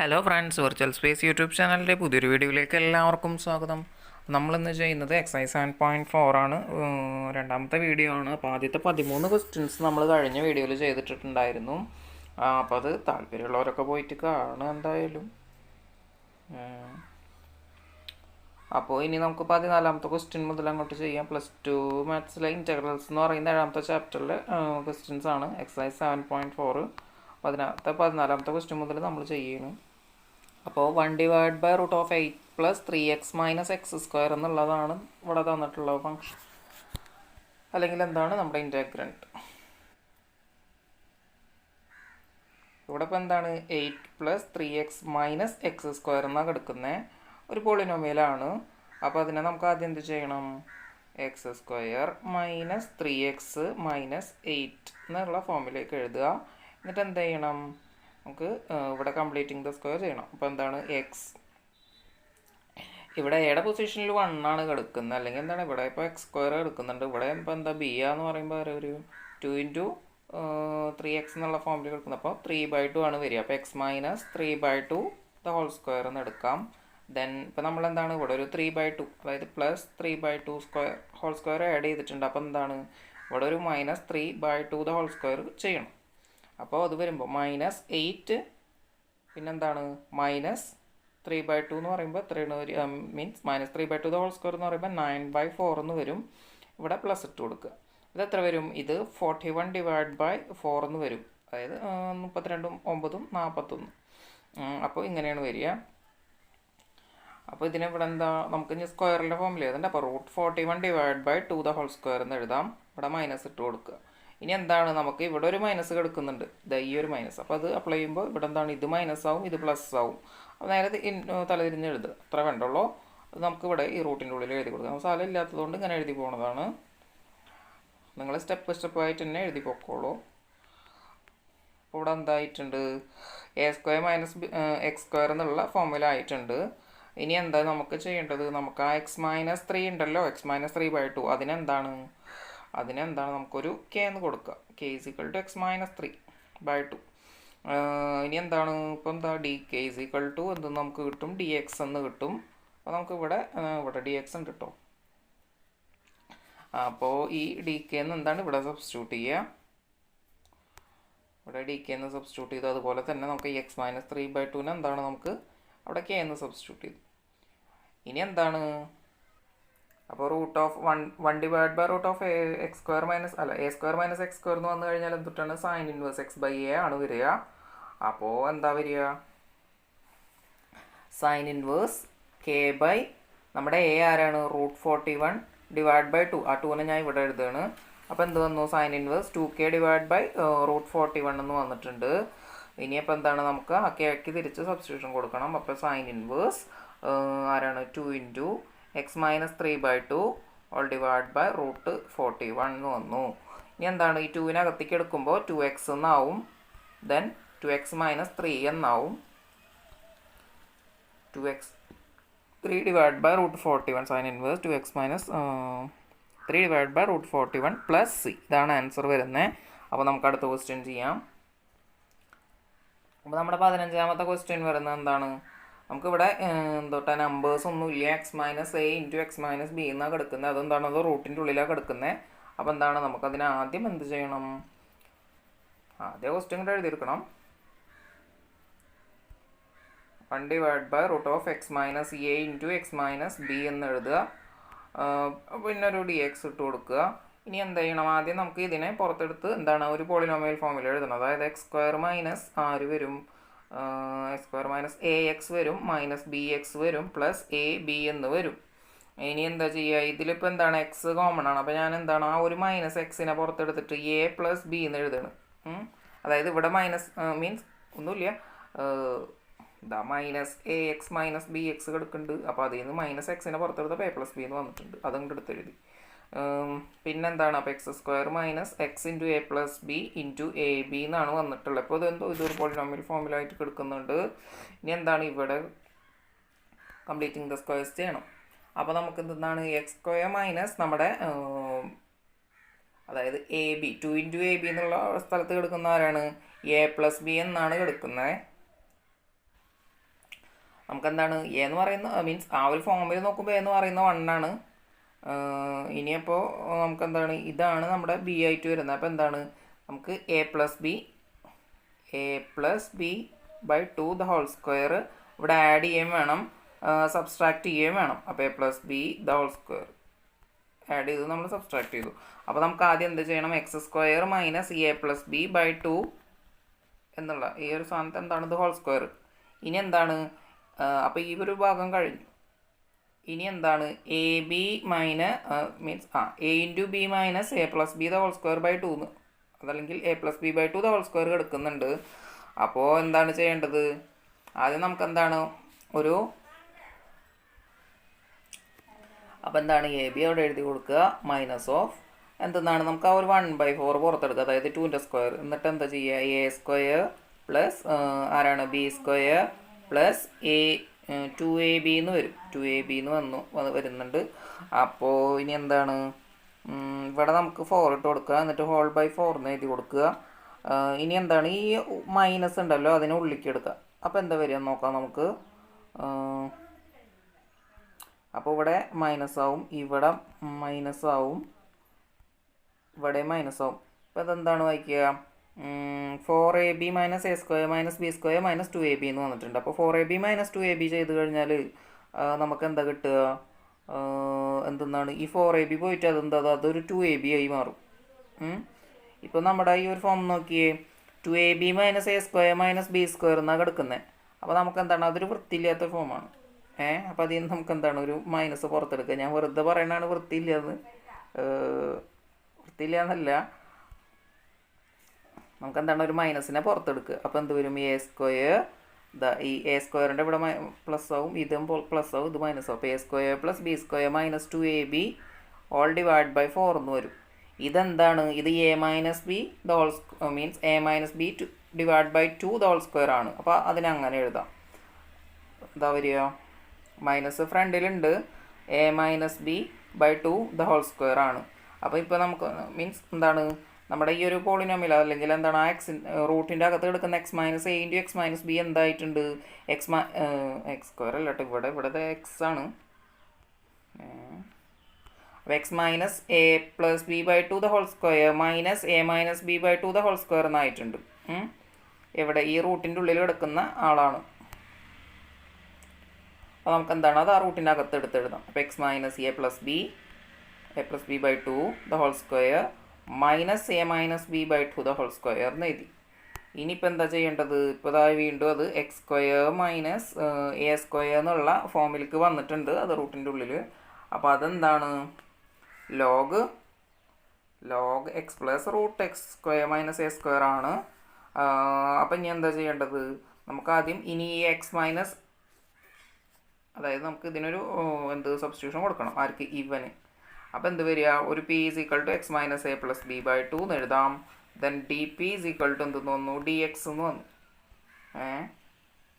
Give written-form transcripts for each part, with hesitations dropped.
Hello friends, virtual space YouTube ചാനലിൻ്റെ പുതിയൊരു വീഡിയോയിലേക്ക് എല്ലാവർക്കും സ്വാഗതം. നമ്മളിന്ന് ചെയ്യുന്നത് എക്സസൈസ് 7.4 ആണ്. രണ്ടാമത്തെ വീഡിയോ ആണ്. അപ്പോൾ ആദ്യത്തെ 13 ക്വസ്റ്റ്യൻസ് നമ്മൾ കഴിഞ്ഞ വീഡിയോയിൽ ചെയ്തിട്ടുണ്ടായിരുന്നു. അപ്പോൾ അത് താല്പര്യമുള്ളവരൊക്കെ പോയിട്ട് കാണുക എന്തായാലും. അപ്പോൾ ഇനി നമുക്ക് 14ാമത്തെ ക്വസ്റ്റ്യൻ മുതൽ അങ്ങോട്ട് ചെയ്യാം. +2 മാത്സിലെ ഇൻറ്റഗ്രൽസ് എന്ന് പറയുന്ന 7ാമത്തെ ചാപ്റ്ററിലെ ക്വസ്റ്റ്യൻസ് ആണ്. എക്സസൈസ് 7.4 14ാമത്തെ ക്വസ്റ്റ്യൻ മുതൽ നമ്മൾ ചെയ്യണം. അപ്പോൾ 1/8 + 3x - x² എന്നുള്ളതാണ് ഇവിടെ തന്നിട്ടുള്ള ഫംഗ്ഷൻ, അല്ലെങ്കിൽ എന്താണ് നമ്മുടെ ഇൻറ്റഗ്രൻറ്റ്. ഇവിടെ ഇപ്പോൾ എന്താണ് 8 + 3x - x² എന്നാണ് കിടക്കുന്നത്. ഒരു പോളിനോമിയലാണ്. അപ്പോൾ അതിനെ നമുക്ക് ആദ്യം എന്ത് ചെയ്യണം? x² - 3x - 8 എന്നുള്ള ഫോമിലേക്ക് എഴുതുക. എന്നിട്ട് എന്ത് ചെയ്യണം? നമുക്ക് ഇവിടെ കംപ്ലീറ്റിംഗ് ദ സ്ക്വയർ ചെയ്യണം. അപ്പോൾ എന്താണ് എക്സ്, ഇവിടെ എയുടെ പൊസിഷനിൽ 1 ആണ് കിടക്കുന്നത്, അല്ലെങ്കിൽ എന്താണ് ഇവിടെ ഇപ്പോൾ x² എടുക്കുന്നുണ്ട്. ഇവിടെ ഇപ്പോൾ എന്താ ബി എന്ന് പറയുമ്പോൾ ഒരു 2 × 3x എന്നുള്ള ഫോമിൽ കിടക്കുന്നത്. അപ്പോൾ 3/2 ആണ് വരിക. അപ്പോൾ x - 3/2 ദ ഹോൾ സ്ക്വയർ എന്ന് എടുക്കാം. ദെൻ ഇപ്പോൾ നമ്മളെന്താണ് ഇവിടെ ഒരു 3/2, അതായത് +3/2 ഹോൾ സ്ക്വയർ ആഡ് ചെയ്തിട്ടുണ്ട്. അപ്പോൾ എന്താണ് ഇവിടെ ഒരു -3/2 ദ ഹോൾ സ്ക്വയർ ചെയ്യണം. അപ്പോൾ അത് വരുമ്പോൾ -8, പിന്നെന്താണ് -3/2 എന്ന് പറയുമ്പോൾ എത്രയാണ് വരിക? മീൻസ് -3/2 ദ ഹോൾ സ്ക്വയർ എന്ന് പറയുമ്പോൾ 9/4 എന്ന് വരും. ഇവിടെ പ്ലസ് ഇട്ട് കൊടുക്കുക. ഇത് എത്ര വരും? ഇത് 41/4 എന്ന് വരും. അതായത് 32, 9, 41. അപ്പോൾ ഇങ്ങനെയാണ് വരിക. അപ്പോൾ ഇതിനിവിടെ എന്താ, നമുക്ക് ഇനി സ്ക്വയറിൻ്റെ ഫോമിൽ എഴുതണ്ട. അപ്പോൾ √41/2 ദ ഹോൾ സ്ക്വയർ എന്ന് എഴുതാം. ഇവിടെ മൈനസ് ഇട്ട് കൊടുക്കുക. ഇനി എന്താണ്, നമുക്ക് ഇവിടെ ഒരു മൈനസ് കിടക്കുന്നുണ്ട്, ഈ ഒരു മൈനസ്. അപ്പോൾ അത് അപ്ലൈ ചെയ്യുമ്പോൾ ഇവിടെ എന്താണ്, ഇത് മൈനസ് ആവും, ഇത് പ്ലസ് ആവും. അപ്പോൾ നേരെ തലതിരിഞ്ഞ് എഴുതുക, അത്ര വേണ്ടുള്ളൂ. അത് നമുക്ക് ഇവിടെ ഈ റൂട്ടിൻ്റെ ഉള്ളിൽ എഴുതി കൊടുക്കാം. സ്ഥലം ഇല്ലാത്തതുകൊണ്ട് ഇങ്ങനെ എഴുതി പോകുന്നതാണ്. നിങ്ങൾ സ്റ്റെപ്പായിട്ട് തന്നെ എഴുതി പോക്കോളൂ. അപ്പോൾ ഇവിടെ എന്തായിട്ടുണ്ട്? a² - x² എന്നുള്ള ഫോമിലായിട്ടുണ്ട്. ഇനി എന്താ നമുക്ക് ചെയ്യേണ്ടത്? നമുക്ക് ആ x - 3 ഉണ്ടല്ലോ, x - 3/2, അതിനെന്താണ് നമുക്കൊരു k എന്ന് കൊടുക്കുക. k = x - 3/2. ഇനി എന്താണ്, ഇപ്പോൾ എന്താ dk = എന്ത് നമുക്ക് കിട്ടും? dx എന്ന് കിട്ടും. അപ്പോൾ നമുക്ക് ഇവിടെ dx ഉണ്ട് കേട്ടോ. അപ്പോൾ ഈ dk എന്ന് എന്താണ് ഇവിടെ സബ്സ്റ്റിറ്റ്യൂട്ട് ചെയ്യുക. ഇവിടെ dk എന്ന് സബ്സ്റ്റിറ്റ്യൂട്ട് ചെയ്തു. അതുപോലെ തന്നെ നമുക്ക് x - 3/2 എന്താണ്, നമുക്ക് അവിടെ k എന്ന് സബ്സ്റ്റിറ്റ്യൂട്ട് ചെയ്തു. ഇനി എന്താണ്, അപ്പോൾ √1/√x² - a² - x² എന്ന് വന്നു കഴിഞ്ഞാൽ എന്തൊട്ടാണ്? sin ഇൻവേഴ്സ് x/a ആണ് വരിക. അപ്പോൾ എന്താ വരിക? sin ഇൻവേഴ്സ് k/ നമ്മുടെ a ആരാണ്? √41/2. ആ 2നെ ഞാൻ ഇവിടെ എഴുതുകയാണ്. അപ്പോൾ എന്ത് വന്നു? sin ഇൻവേഴ്സ് 2k/√41 എന്ന് വന്നിട്ടുണ്ട്. ഇനിയപ്പോൾ എന്താണ്, നമുക്ക് ആ കെക്ക് തിരിച്ച് സബ്സ്റ്റിറ്റ്യൂഷൻ കൊടുക്കണം. അപ്പോൾ sin ഇൻവേഴ്സ് ആരാണ്? 2 × x - 3/2 √41 എന്ന് വന്നു. ഇനി എന്താണ്, ഈ 2നെ അകത്തേക്ക് എടുക്കുമ്പോൾ 2x എന്നാവും. ദെൻ 2x - 3 എന്നാവും. 2x 3/√41 sin inverse 2x - 3/√41 + c. ഇതാണ് ആൻസർ വരുന്നത്. അപ്പോൾ നമുക്ക് അടുത്ത ക്വസ്റ്റ്യൻ ചെയ്യാം. അപ്പോൾ നമ്മുടെ 15ാമത്തെ ക്വസ്റ്റ്യൻ വരുന്നത് എന്താണ്? നമുക്കിവിടെ എന്തോട്ടാ നമ്പേഴ്സ് ഒന്നുമില്ല. x - a × x - b എന്നാണ് കിടക്കുന്നത്. അതെന്താണ്, അത് റൂട്ടിൻ്റെ ഉള്ളിലാണ് കിടക്കുന്നത്. അപ്പോൾ എന്താണ്, നമുക്കതിന് ആദ്യം എന്ത് ചെയ്യണം? ആദ്യം ക്വസ്റ്റ്യൻ കൂടെ എഴുതിയെടുക്കണം. 1/√x - a × x - b എന്ന് എഴുതുക. പിന്നെ ഒരു dx ഇട്ട് കൊടുക്കുക. ഇനി എന്ത് ചെയ്യണം? ആദ്യം നമുക്ക് ഇതിനെ പുറത്തെടുത്ത് എന്താണ്, ഒരു പോളിനോമിയൽ ഫോമിൽ എഴുതണം. അതായത് x² - ആര് വരും? x² - ax വരും, -bx വരും, +ab എന്ന് വരും. ഇനി എന്താ ചെയ്യുക? ഇതിലിപ്പോൾ എന്താണ്, എക്സ് കോമൺ ആണ്. അപ്പോൾ ഞാൻ എന്താണ്, ആ ഒരു -xനെ പുറത്തെടുത്തിട്ട് a + b എന്ന് എഴുതണം. അതായത് ഇവിടെ മീൻസ് ഒന്നുമില്ല, ഇതാ -ax - bx കിടക്കുന്നുണ്ട്. അപ്പോൾ അതിൽ നിന്ന് -xനെ പുറത്തെടുത്തപ്പോൾ a + b എന്ന് വന്നിട്ടുണ്ട്. അതും എടുത്ത് എഴുതി. പിന്നെന്താണ്, അപ്പോൾ x² - x × a + b × ab എന്നാണ് വന്നിട്ടുള്ളത്. അപ്പോൾ ഇതൊരു പോളിനോമിയൽ ഫോമിലായിട്ട് കിടക്കുന്നുണ്ട്. ഇനി എന്താണ്, ഇവിടെ കംപ്ലീറ്റിംഗ് ദ സ്ക്വയർസ് ചെയ്യണം. അപ്പോൾ നമുക്ക് എന്താണ്, x² - നമ്മുടെ അതായത് എ ബി 2 × ab എന്നുള്ള സ്ഥലത്ത് കിടക്കുന്ന ആരാണ്? a + b എന്നാണ് കിടക്കുന്നത്. നമുക്കെന്താണ് എ എന്ന് പറയുന്ന മീൻസ് ആ ഒരു ഫോമിൽ നോക്കുമ്പോൾ എ എന്ന് പറയുന്ന 1 ആണ്. ഇനിയപ്പോൾ നമുക്കെന്താണ് ഇതാണ് നമ്മുടെ ബി ആയിട്ട് വരുന്നത്. അപ്പോൾ എന്താണ് നമുക്ക് A plus B by 2 the whole square ഇവിടെ ആഡ് ചെയ്യുകയും വേണം, സബ്സ്ട്രാക്ട് ചെയ്യുകയും വേണം. അപ്പോൾ A plus B the whole square add ചെയ്ത് നമ്മൾ സബ്സ്ട്രാക്ട് ചെയ്തു. അപ്പോൾ നമുക്ക് ആദ്യം എന്ത് ചെയ്യണം, X square minus A plus B by 2 എന്നുള്ള ഈ ഒരു സ്ഥാനത്ത് എന്താണ് ഇത് ഹോൾ സ്ക്വയർ. ഇനി എന്താണ്, അപ്പോൾ ഈ ഒരു ഭാഗം കഴിഞ്ഞു. ഇനി എന്താണ് A B means A into B minus A plus B the whole square by 2 എന്ന്, അതല്ലെങ്കിൽ A plus B by 2 the whole square എടുക്കുന്നുണ്ട്. അപ്പോൾ എന്താണ് ചെയ്യേണ്ടത്, ആദ്യം നമുക്ക് എന്താണ് അപ്പോൾ എന്താണ് എ ബി അവിടെ എഴുതി കൊടുക്കുക, മൈനസ് ഓഫ് എന്തെന്നാണ് നമുക്ക് ആ ഒരു 1/4 പുറത്തെടുക്കുക, അതായത് 2ൻ്റെ സ്ക്വയർ. എന്നിട്ട് എന്താ ചെയ്യുക, എ സ്ക്വയർ പ്ലസ് ആരാണ് ബി സ്ക്വയർ പ്ലസ് 2ab എന്ന് വരും. 2ab എന്ന് വരുന്നുണ്ട്. അപ്പോൾ ഇനി എന്താണ്, ഇവിടെ നമുക്ക് 4 ഇട്ട് കൊടുക്കുക, എന്നിട്ട് ഹോൾ ബൈ 4 എന്ന് എഴുതി കൊടുക്കുക. ഇനി എന്താണ് ഈ മൈനസ് ഉണ്ടല്ലോ അതിനെ ഉള്ളിലേക്ക് എടുക്കുക. അപ്പോൾ എന്താ വരിക നോക്കാം നമുക്ക്. അപ്പോൾ ഇവിടെ മൈനസ് ആവും, ഇവിടെ മൈനസ് ആവും, ഇവിടെ മൈനസ് ആവും. അപ്പോൾ അതെന്താണ് വായിക്കുക, 4ab minus A square minus B square minus 2ab എന്ന് വന്നിട്ടുണ്ട്. അപ്പോൾ 4ab മൈനസ് 2ab ചെയ്ത് കഴിഞ്ഞാൽ നമുക്ക് എന്താ കിട്ടുക, എന്തെന്നാണ് ഈ 4ab പോയിട്ട് അതൊരു 2ab ആയി മാറും. ഇപ്പോൾ നമ്മുടെ ഈ ഒരു ഫോം നോക്കിയേ, 2ab minus A square minus B square എന്നാണ് കിടക്കുന്നത്. അപ്പോൾ നമുക്ക് എന്താണ് അതൊരു വൃത്തിയില്ലാത്ത ഫോമാണ്. അപ്പോൾ അതിൽ നിന്ന് നമുക്ക് എന്താണ് ഒരു മൈനസ് പുറത്തെടുക്കുക. ഞാൻ വെറുതെ പറയണതാണ് വൃത്തിയില്ലാന്ന്, വൃത്തിയില്ലാന്നല്ല, നമുക്ക് എന്താണ് ഒരു മൈനസിനെ പുറത്തെടുക്കുക. അപ്പോൾ എന്ത് വരും, എ സ്ക്വയർ ഈ എ സ്ക്വയറിൻ്റെ ഇവിടെ പ്ലസ് ആവും, ഇതും പ്ലസ് ആവും, ഇത് മൈനസ് ആവും. അപ്പോൾ A square plus B square minus 2ab all divide by 4 എന്ന് വരും. ഇതെന്താണ്, ഇത് A minus B the whole means A minus B divide by 2 the whole square ആണ്. അപ്പോൾ അതിനങ്ങനെ എഴുതാം. എന്താ വരിക, മൈനസ് ഫ്രണ്ടിലുണ്ട്, A minus B by 2 the whole square ആണ്. അപ്പോൾ ഇപ്പോൾ നമുക്ക് മീൻസ് എന്താണ് നമ്മുടെ ഈ ഒരു പോളിനോമിയൽ അല്ലെങ്കിൽ എന്താണ് ആ റൂട്ടിൻ്റെ അകത്ത് കിടക്കുന്ന X minus A into X minus B എന്തായിട്ടുണ്ട്, എക്സ് സ്ക്വയർ അല്ല കേട്ടോ, ഇവിടെ എക്സ് ആണ്. അപ്പോൾ X minus A plus B by 2 the whole square minus A minus B by 2 the whole square എന്നായിട്ടുണ്ട്. എവിടെ ഈ റൂട്ടിൻ്റെ ഉള്ളിൽ കിടക്കുന്ന ആളാണ്. അപ്പോൾ നമുക്ക് എന്താണ് അത് ആ റൂട്ടിൻ്റെ അകത്ത് എടുത്തെഴുതാം. അപ്പോൾ X minus A plus B by 2 the whole square minus A minus B by 2 the whole square എന്ന് എഴുതി. ഇനിയിപ്പോൾ എന്താ ചെയ്യേണ്ടത്, ഇപ്പോൾ അതായത് വീണ്ടും അത് X square minus A square എന്നുള്ള ഫോമിലേക്ക് വന്നിട്ടുണ്ട്, അത് റൂട്ടിൻ്റെ ഉള്ളിൽ. അപ്പോൾ അതെന്താണ് log X plus root X square minus A square ആണ്. അപ്പം ഇനി എന്താ ചെയ്യേണ്ടത്, നമുക്ക് ആദ്യം ഇനി ഈ എക്സ് മൈനസ്, അതായത് നമുക്ക് ഇതിനൊരു സബ്സ്റ്റിറ്റ്യൂഷൻ കൊടുക്കണം, ആർക്ക് ഇവന്. അപ്പോൾ എന്ത് വരിക, ഒരു P is equal to X minus A plus B by 2 എന്ന് എഴുതാം. Then D P is equal to എന്തെന്ന് വന്നു, ഡി എക്സ് എന്ന് വന്നു.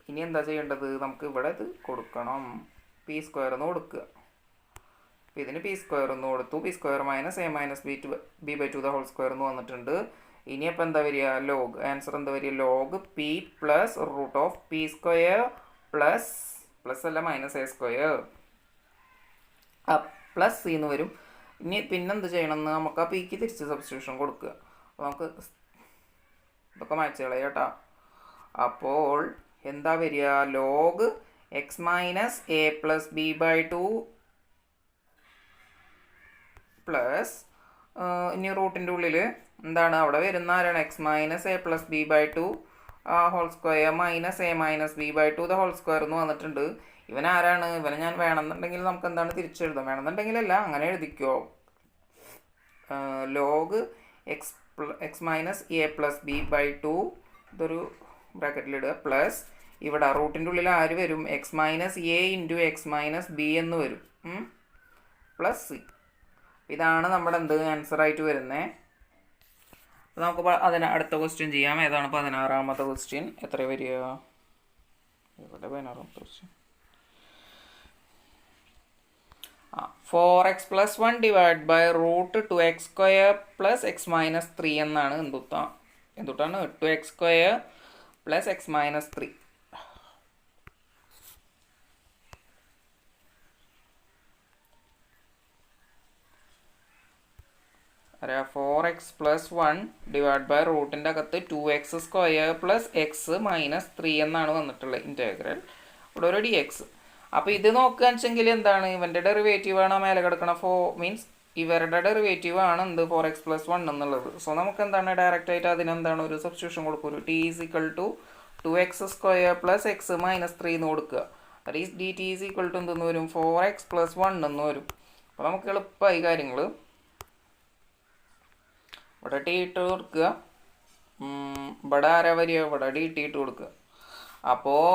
ഇനി എന്താ ചെയ്യേണ്ടത്, നമുക്ക് ഇവിടെ ഇത് കൊടുക്കണം, പി സ്ക്വയർ എന്ന് കൊടുക്കുക. അപ്പോൾ ഇതിന് പി സ്ക്വയർ എന്ന് കൊടുത്തു, P square minus A minus B by 2 the whole square എന്ന് വന്നിട്ടുണ്ട്. ഇനിയപ്പോൾ എന്താ വരിക, ലോഗ് ആൻസർ എന്താ വരിക, log P plus root of P square plus അല്ല minus A square plus C എന്ന് വരും. ഇനി പിന്നെന്ത് ചെയ്യണമെന്ന് നമുക്ക് ആ പിക്ക് തിരിച്ച് സബ്സ്റ്റിറ്റ്യൂഷൻ കൊടുക്കുക. അപ്പോൾ നമുക്ക് ഇതൊക്കെ മാച്ച് കളയാം കേട്ടോ. അപ്പോൾ എന്താ വരിക, log X minus A plus B by 2 plus ഇനി റൂട്ടിൻ്റെ ഉള്ളിൽ എന്താണ് അവിടെ വരുന്ന ആരാണ്, X minus A plus B by 2 whole square minus A minus B by 2 the whole square എന്ന് വന്നിട്ടുണ്ട്. ഇവൻ ആരാണ്, ഇവനെ ഞാൻ വേണമെന്നുണ്ടെങ്കിൽ നമുക്ക് എന്താണ് തിരിച്ചെഴുതാം, വേണമെന്നുണ്ടെങ്കിലല്ല അങ്ങനെ എഴുതിക്കോ. Log X minus A plus B by 2 ഇതൊരു ബ്രാക്കറ്റിലിടുക പ്ലസ് ഇവിടെ റൂട്ടിൻ്റെ ഉള്ളിൽ ആര് വരും, X minus A into X minus B എന്ന് വരും പ്ലസ് സി. ഇതാണ് നമ്മുടെ ആൻസറായിട്ട് വരുന്നത്. അപ്പോൾ നമുക്ക് അതിന് അടുത്ത ക്വസ്റ്റ്യൻ ചെയ്യാം. ഏതാണ് 16ാമത്തെ ക്വസ്റ്റ്യൻ, എത്ര വരിക, ഇവിടെ 16ാമത്തെ question 4x plus 1 divided by root 2x square plus x minus 3 എന്നാണ്. എന്തുട്ടാണ് 2x square plus x minus 3. 4x+1 divide by റൂട്ടിൻ്റെ അകത്ത് 2x² പ്ലസ് എക്സ് മൈനസ് 3 എന്നാണ് വന്നിട്ടുള്ളത് ഇൻറ്റഗ്രൽ. ഇവിടെ ഒരു dx. അപ്പോൾ ഇത് നോക്കുകയെന്ന് വെച്ചെങ്കിൽ എന്താണ്, ഇവൻ്റെ ഡെറിവേറ്റീവ് ആണ് മേലെ കിടക്കണം. മീൻസ് ഇവരുടെ ഡെറിവേറ്റീവ് ആണ് എന്ത് 4x+1 എന്നുള്ളത്. സോ നമുക്ക് എന്താണ് ഡയറക്റ്റ് ആയിട്ട് അതിനെന്താണ് ഒരു സബ്സ്റ്റിറ്റ്യൂഷൻ കൊടുക്കുക. ഒരു t 2x² plus X minus 3 എന്ന് കൊടുക്കുക. ദാറ്റ് ഈസ് dt എന്തെന്ന് വരും 4x+1 എന്ന് വരും. അപ്പോൾ നമുക്ക് എളുപ്പമായി കാര്യങ്ങൾ. ഇവിടെ ടി ഇട്ട് കൊടുക്കുക, ഇവിടെ ആരാ വരിക, ഇവിടെ ഡി ടി ഇട്ട് കൊടുക്കുക. അപ്പോൾ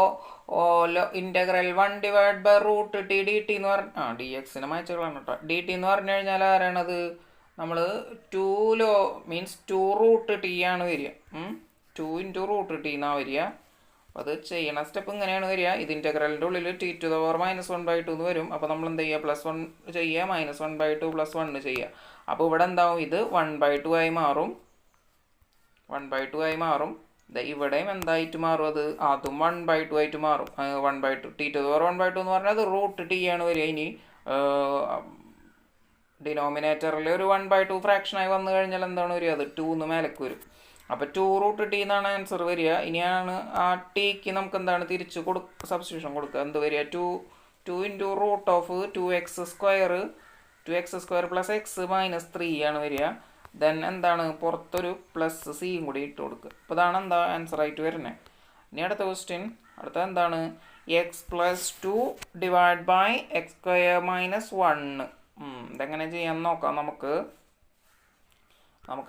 integral 1 divide by root T D T എന്ന് പറഞ്ഞ ഡി എക്സിന് മാച്ചുകളാണ് കേട്ടോ. ഡി ടി എന്ന് പറഞ്ഞു കഴിഞ്ഞാൽ ആരാണത്, നമ്മൾ 2 മീൻസ് 2 റൂട്ട് ടി ആണ് വരിക. 2 × റൂട്ട് ടി എന്നാണ് വരിക. അപ്പോൾ അത് ചെയ്യണ സ്റ്റെപ്പ് ഇങ്ങനെയാണ് വരിക. ഇത് ഇൻ്റഗ്രലിൻ്റെ ഉള്ളിൽ t⁻⁻1/2 എന്ന് വരും. അപ്പോൾ നമ്മൾ എന്ത് ചെയ്യുക, +1 ചെയ്യുക, -1/2 +1 ചെയ്യുക. അപ്പോൾ ഇവിടെ എന്താവും, ഇത് 1/2 ആയി മാറും. 1/2 ആയി മാറും. ഇവിടെയും എന്തായിട്ട് മാറും, അതും 1/2 ആയിട്ട് മാറും. 1/2 t⁻1/2 എന്ന് പറഞ്ഞാൽ അത് റൂട്ട് ടി ആണ് വരിക. ഇനി ഡിനോമിനേറ്ററിൽ ഒരു 1/2 ഫ്രാക്ഷനായി വന്നു കഴിഞ്ഞാൽ എന്താണ് വരിക, അത് 2 എന്ന് മേലേക്ക് വരും. അപ്പോൾ 2 റൂട്ട് ടി എന്നാണ് ആൻസർ വരിക. ഇനിയാണ് ആ ടിക്ക് നമുക്ക് എന്താണ് തിരിച്ച് സബ്സ്റ്റിറ്റ്യൂഷൻ കൊടുക്കുക. എന്ത് വരിക, 2 × root of 2x² plus X minus 3 ആണ് വരിക. ദെൻ എന്താണ് പുറത്തൊരു പ്ലസ് സിയും കൂടി ഇട്ട് കൊടുക്കുക. അപ്പോൾ ഇതാണ് എന്താ ആൻസർ ആയിട്ട് വരുന്നത്. ഇനി അടുത്ത ക്വസ്റ്റ്യൻ, അടുത്ത എന്താണ്, x+2 ഡിവൈഡ് ബൈ x² - 1. ഇതെങ്ങനെ ചെയ്യാൻ നോക്കാം നമുക്ക്.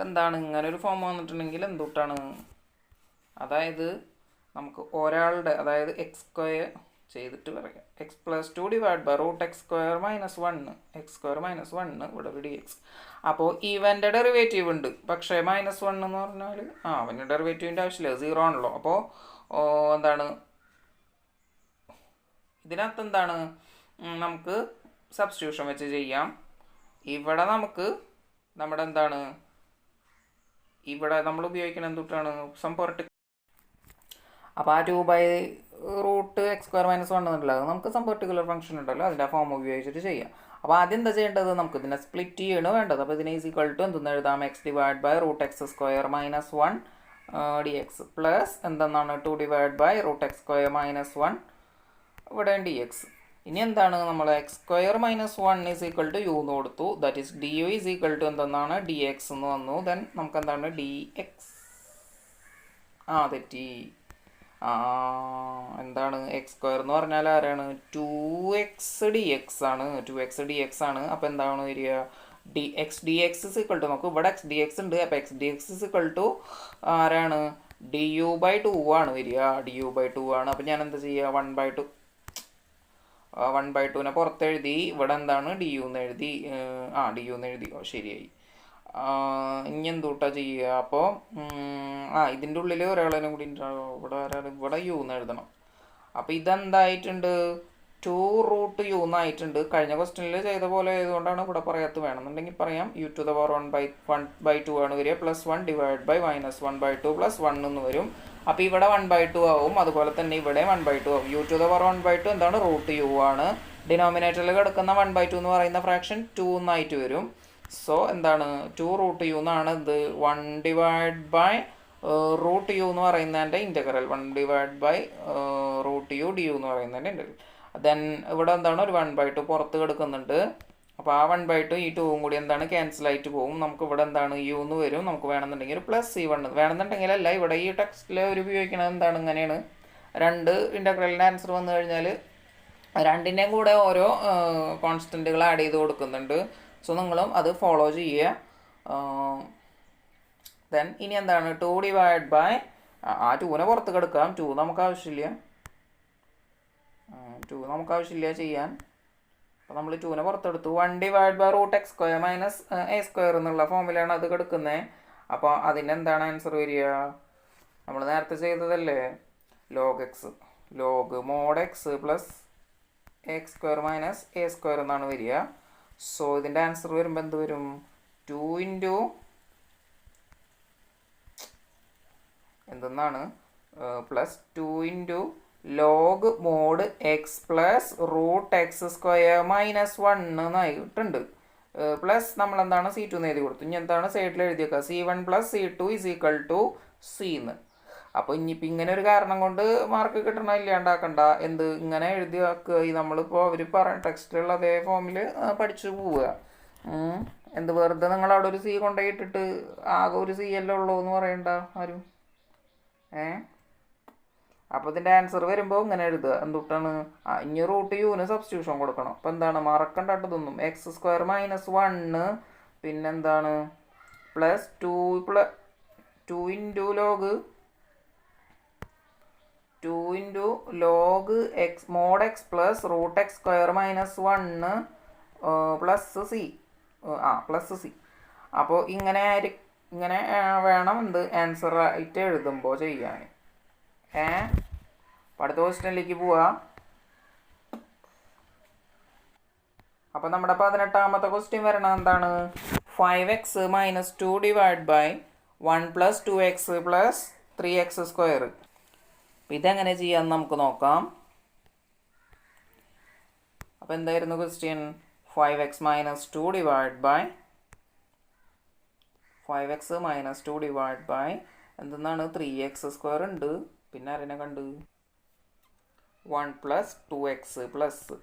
എന്താണ് ഇങ്ങനെ ഒരു ഫോം വന്നിട്ടുണ്ടെങ്കിൽ എന്തുട്ടാണ്, അതായത് നമുക്ക് ഒരാളുടെ, അതായത് x² ചെയ്തിട്ട് പറയാം. x+2 divide by root x² - 1 x² - 1 ഇവിടെ ഒരു dx. അപ്പോൾ ഇവൻ്റെ ഡെറിവേറ്റീവ് ഉണ്ട്, പക്ഷേ -1 എന്ന് പറഞ്ഞാൽ അവൻ്റെ ഡെറിവേറ്റീവിൻ്റെ ആവശ്യമില്ല, 0 ആണല്ലോ. അപ്പോൾ എന്താണ് ഇതിനകത്ത് എന്താണ് നമുക്ക് സബ്സ്റ്റിറ്റ്യൂഷൻ വെച്ച് ചെയ്യാം. ഇവിടെ നമുക്ക് നമ്മുടെ എന്താണ് ഇവിടെ നമ്മൾ ഉപയോഗിക്കുന്നത് എന്തുട്ടാണ്, സം പെർട്ടിക്കുലർ. അപ്പോൾ ആ 2/√x² - 1 എന്നുള്ളത് അത് നമുക്ക് സം പെർട്ടിക്കുലർ ഫംഗ്ഷൻ ഉണ്ടല്ലോ, അതിൻ്റെ ഫോം ഉപയോഗിച്ചിട്ട് ചെയ്യാം. അപ്പോൾ ആദ്യം എന്താ ചെയ്യേണ്ടത്, നമുക്ക് ഇതിനെ സ്പ്ലിറ്റ് ചെയ്യണം വേണ്ടത്. അപ്പോൾ ഇതിനെ എന്തെന്ന് എഴുതാം, x divide by √x² - 1 dx plus എന്തെന്നാണ് 2 ഡിവൈഡ് ബൈ √x² - 1 ഇവിടെ dx. ഇനി എന്താണ് നമ്മൾ x² - 1 u എന്ന് കൊടുത്തു. ദാറ്റ് ഈസ് du എന്തെന്നാണ് dx എന്ന് വന്നു. ദെൻ നമുക്ക് എന്താണ് dx തെറ്റി. എന്താണ് x² എന്ന് പറഞ്ഞാൽ ആരാണ്, 2x dx ആണ്. 2x dx ആണ്. അപ്പോൾ എന്താണ് വരിക, x dx നമുക്ക് ഇവിടെ x dx ഉണ്ട്. അപ്പോൾ x dx ആരാണ്, du/2 ആണ് വരിക. du/2 ആണ്. അപ്പോൾ ഞാൻ എന്താ ചെയ്യുക, 1/2നെ പുറത്തെഴുതി, ഇവിടെ എന്താണ് du എന്ന് എഴുതി. du എന്ന് എഴുതി. ശരിയായി. ഇനി എന്തുട്ടാ ചെയ്യുക, അപ്പോൾ ഇതിൻ്റെ ഉള്ളിൽ ഒരാളെന്നെ കൂടി ഇവിടെ u എന്ന് എഴുതണം. അപ്പോൾ ഇതെന്തായിട്ടുണ്ട്, 2 റൂട്ട് u എന്നായിട്ടുണ്ട്. കഴിഞ്ഞ ക്വസ്റ്റ്യനിൽ ചെയ്ത പോലെ ആയതുകൊണ്ടാണ് ഇവിടെ പറയാത്തത്. വേണമെന്നുണ്ടെങ്കിൽ പറയാം u⁻1/2 ആണ് വരിക, +1 ഡിവൈഡ് ബൈ -1/2 +1 എന്ന് വരും. അപ്പോൾ ഇവിടെ 1/2 ആവും. അതുപോലെ തന്നെ ഇവിടെ 1/2 ആവും. u⁻1/2 എന്താണ്, റൂട്ട് u ആണ്. ഡിനോമിനേറ്ററിൽ കിടക്കുന്ന 1/2 എന്ന് പറയുന്ന ഫ്രാക്ഷൻ 2 എന്നായിട്ട് വരും. സോ എന്താണ് 2 റൂട്ട് u എന്നാണ് ഇത് 1 ഡിവൈഡ് ബൈ റൂട്ട് u എന്ന് പറയുന്നതിൻ്റെ integral. 1 divide by root u du എന്ന് പറയുന്നതിൻ്റെ ഇൻ്റഗ്രൽ. ദെൻ ഇവിടെ എന്താണ് ഒരു 1/2 പുറത്ത് കിടക്കുന്നുണ്ട്. അപ്പോൾ ആ 1/2 ഈ 2ഉം കൂടി എന്താണ് ക്യാൻസൽ ആയിട്ട് പോകും. നമുക്ക് ഇവിടെ എന്താണ് u എന്ന് വരും. നമുക്ക് വേണമെന്നുണ്ടെങ്കിൽ ഒരു +c1 വേണമെന്നുണ്ടെങ്കിൽ അല്ല, ഇവിടെ ഈ ടെക്സ്റ്റിൽ ഒരു ഉപയോഗിക്കുന്നത് എന്താണ്, ഇങ്ങനെയാണ്. 2 ഇൻ്റഗ്രലിൻ്റെ ആൻസർ വന്നു കഴിഞ്ഞാൽ രണ്ടിൻ്റെയും കൂടെ ഓരോ കോൺസ്റ്റൻറ്റുകൾ ആഡ് ചെയ്ത് കൊടുക്കുന്നുണ്ട്. സോ നിങ്ങളും അത് ഫോളോ ചെയ്യുക. ദെൻ ഇനി എന്താണ് 2 ഡിവൈഡ് ബൈ ആ 2നെ പുറത്ത് കിടക്കാം. 2 നമുക്ക് ആവശ്യമില്ല ചെയ്യാൻ. അപ്പോൾ നമ്മൾ 2നെ പുറത്തെടുത്തു. 1 ഡിവൈഡ് ബൈ √x² - a² എന്നുള്ള ഫോമിലാണ് അത് കിടക്കുന്നത്. അപ്പോൾ അതിനെന്താണ് ആൻസർ വരിക, നമ്മൾ നേരത്തെ ചെയ്തതല്ലേ, log mod x plus x² - a² എന്നാണ് വരിക. സോ ഇതിൻ്റെ ആൻസർ വരുമ്പോൾ എന്ത് വരും, 2 × എന്തെന്നാണ് +2 × log mod x plus √x² - 1 എന്നായിട്ടുണ്ട്. പ്ലസ് നമ്മൾ എന്താണ് C2 എന്ന് എഴുതി കൊടുത്തു. ഇനി എന്താണ് സൈഡിൽ എഴുതിയേക്കുക, C1 + C2 = C എന്ന്. അപ്പോൾ ഇനിയിപ്പോൾ ഇങ്ങനെ ഒരു കാരണം കൊണ്ട് മാർക്ക് കിട്ടണ ഇല്ലാണ്ടാക്കണ്ട. എന്ത് ഇങ്ങനെ എഴുതി വെക്കുക. ഈ നമ്മളിപ്പോൾ അവർ പറഞ്ഞ ടെക്സ്റ്റിലുള്ള അതേ ഫോമിൽ പഠിച്ചു പോവുക. എന്ത് വെറുതെ നിങ്ങൾ അവിടെ ഒരു C കൊണ്ടുപോയിട്ടിട്ട് ആകെ ഒരു C അല്ലേ ഉള്ളൂ എന്ന് പറയണ്ട ആരും. അപ്പോൾ ഇതിൻ്റെ ആൻസർ വരുമ്പോൾ ഇങ്ങനെ എഴുതുക. എന്തുട്ടാണ്, ഇനി √U സബ്സ്റ്റിറ്റ്യൂഷൻ കൊടുക്കണം. അപ്പോൾ എന്താണ് മറക്കണ്ടായിട്ട് ഇതൊന്നും. x² - 1 പിന്നെന്താണ് plus 2 into log x mod x plus √x² - 1 plus C plus C. അപ്പോൾ ഇങ്ങനെ വേണം എന്ത് ആൻസർ ആയിട്ട് എഴുതുമ്പോൾ ചെയ്യാൻ. അടുത്ത ക്വസ്റ്റ്യനിലേക്ക് പോവാം. അപ്പോൾ നമ്മുടെ 18ാമത്തെ ക്വസ്റ്റ്യൻ വരണം എന്താണ്, 5x - 2 / 1 + 2x + 3x². ഇതെങ്ങനെ ചെയ്യാമെന്ന് നമുക്ക് നോക്കാം. അപ്പോൾ എന്തായിരുന്നു ക്വസ്റ്റ്യൻ, 5x - 2 / എന്തെന്നാണ് 3x² ഉണ്ട്. പിന്നെ ആരെന്നെ കണ്ട് 1 + 2x +.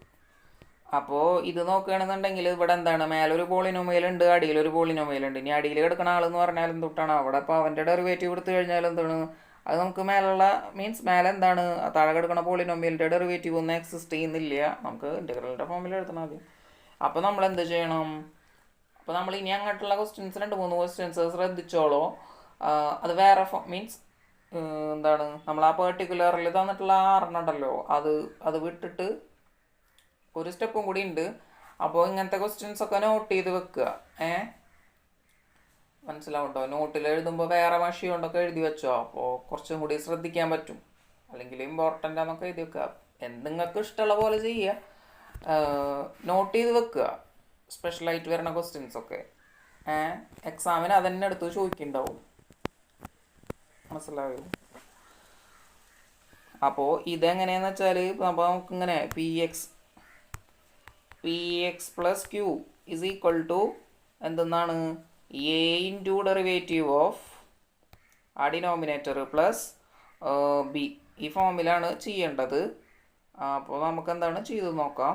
അപ്പോൾ ഇത് നോക്കുകയാണെന്നുണ്ടെങ്കിൽ ഇവിടെ എന്താണ്, മേലൊരു പോളിനോമിയൽ ഉണ്ട്, അടിയിലൊരു പോളിനോമിയൽ ഉണ്ട്. ഇനി അടിയിൽ കിടക്കുന്ന ആളെന്ന് പറഞ്ഞാൽ എന്തുട്ടാണ്, അവിടെ അപ്പോൾ അവൻ്റെ ഡെറിവേറ്റീവ് എടുത്തു കഴിഞ്ഞാൽ എന്താണ്, അത് നമുക്ക് മേലുള്ള മേലെ എന്താണ് താഴെ കിടക്കുന്ന പോളിനോമിയലിൻ്റെ ഡെറിവേറ്റീവ് ഒന്നും എക്സിസ്റ്റ് ചെയ്യുന്നില്ല. നമുക്ക് ഇൻ്റഗ്രലിൻ്റെ ഫോമിൽ എഴുതണം ആദ്യം. അപ്പോൾ നമ്മൾ എന്ത് ചെയ്യണം, അപ്പോൾ നമ്മൾ ഇനി അങ്ങോട്ടുള്ള ക്വസ്റ്റ്യൻസ് 2-3 ക്വസ്റ്റ്യൻസ് ശ്രദ്ധിച്ചോളൂ. അത് വേറെ എന്താണ് നമ്മൾ ആ പെർട്ടിക്കുലറിൽ തന്നിട്ടുള്ള 6 ഉണ്ടല്ലോ, അത് വിട്ടിട്ട് ഒരു സ്റ്റെപ്പും കൂടി ഉണ്ട്. അപ്പോൾ ഇങ്ങനത്തെ ക്വസ്റ്റ്യൻസ് ഒക്കെ നോട്ട് ചെയ്ത് വെക്കുക. മനസ്സിലാവുണ്ടോ? നോട്ടിൽ എഴുതുമ്പോൾ വേറെ മഷി കൊണ്ടൊക്കെ എഴുതി വെച്ചോ, അപ്പോൾ കുറച്ചും കൂടി ശ്രദ്ധിക്കാൻ പറ്റും. അല്ലെങ്കിൽ ഇമ്പോർട്ടൻ്റ് ആണെന്നൊക്കെ എഴുതി വെക്കുക. നിങ്ങൾക്ക് ഇഷ്ടമുള്ള പോലെ ചെയ്യുക, നോട്ട് ചെയ്ത് വെക്കുക. സ്പെഷ്യലായിട്ട് വരുന്ന ക്വസ്റ്റ്യൻസ് ഒക്കെ എക്സാമിന് അതന്നെ എടുത്ത് ചോദിക്കുന്നുണ്ടാവും. മനസ്സിലായോ? അപ്പോൾ ഇതെങ്ങനെയാന്ന് വെച്ചാൽ അപ്പോൾ നമുക്കിങ്ങനെ px + q = എന്തെന്നാണ്, a into derivative of ആ ഡിനോമിനേറ്റർ പ്ലസ് b. ഈ ഫോമിലാണ് ചെയ്യേണ്ടത്. അപ്പോൾ നമുക്ക് എന്താണ് ചെയ്ത് നോക്കാം.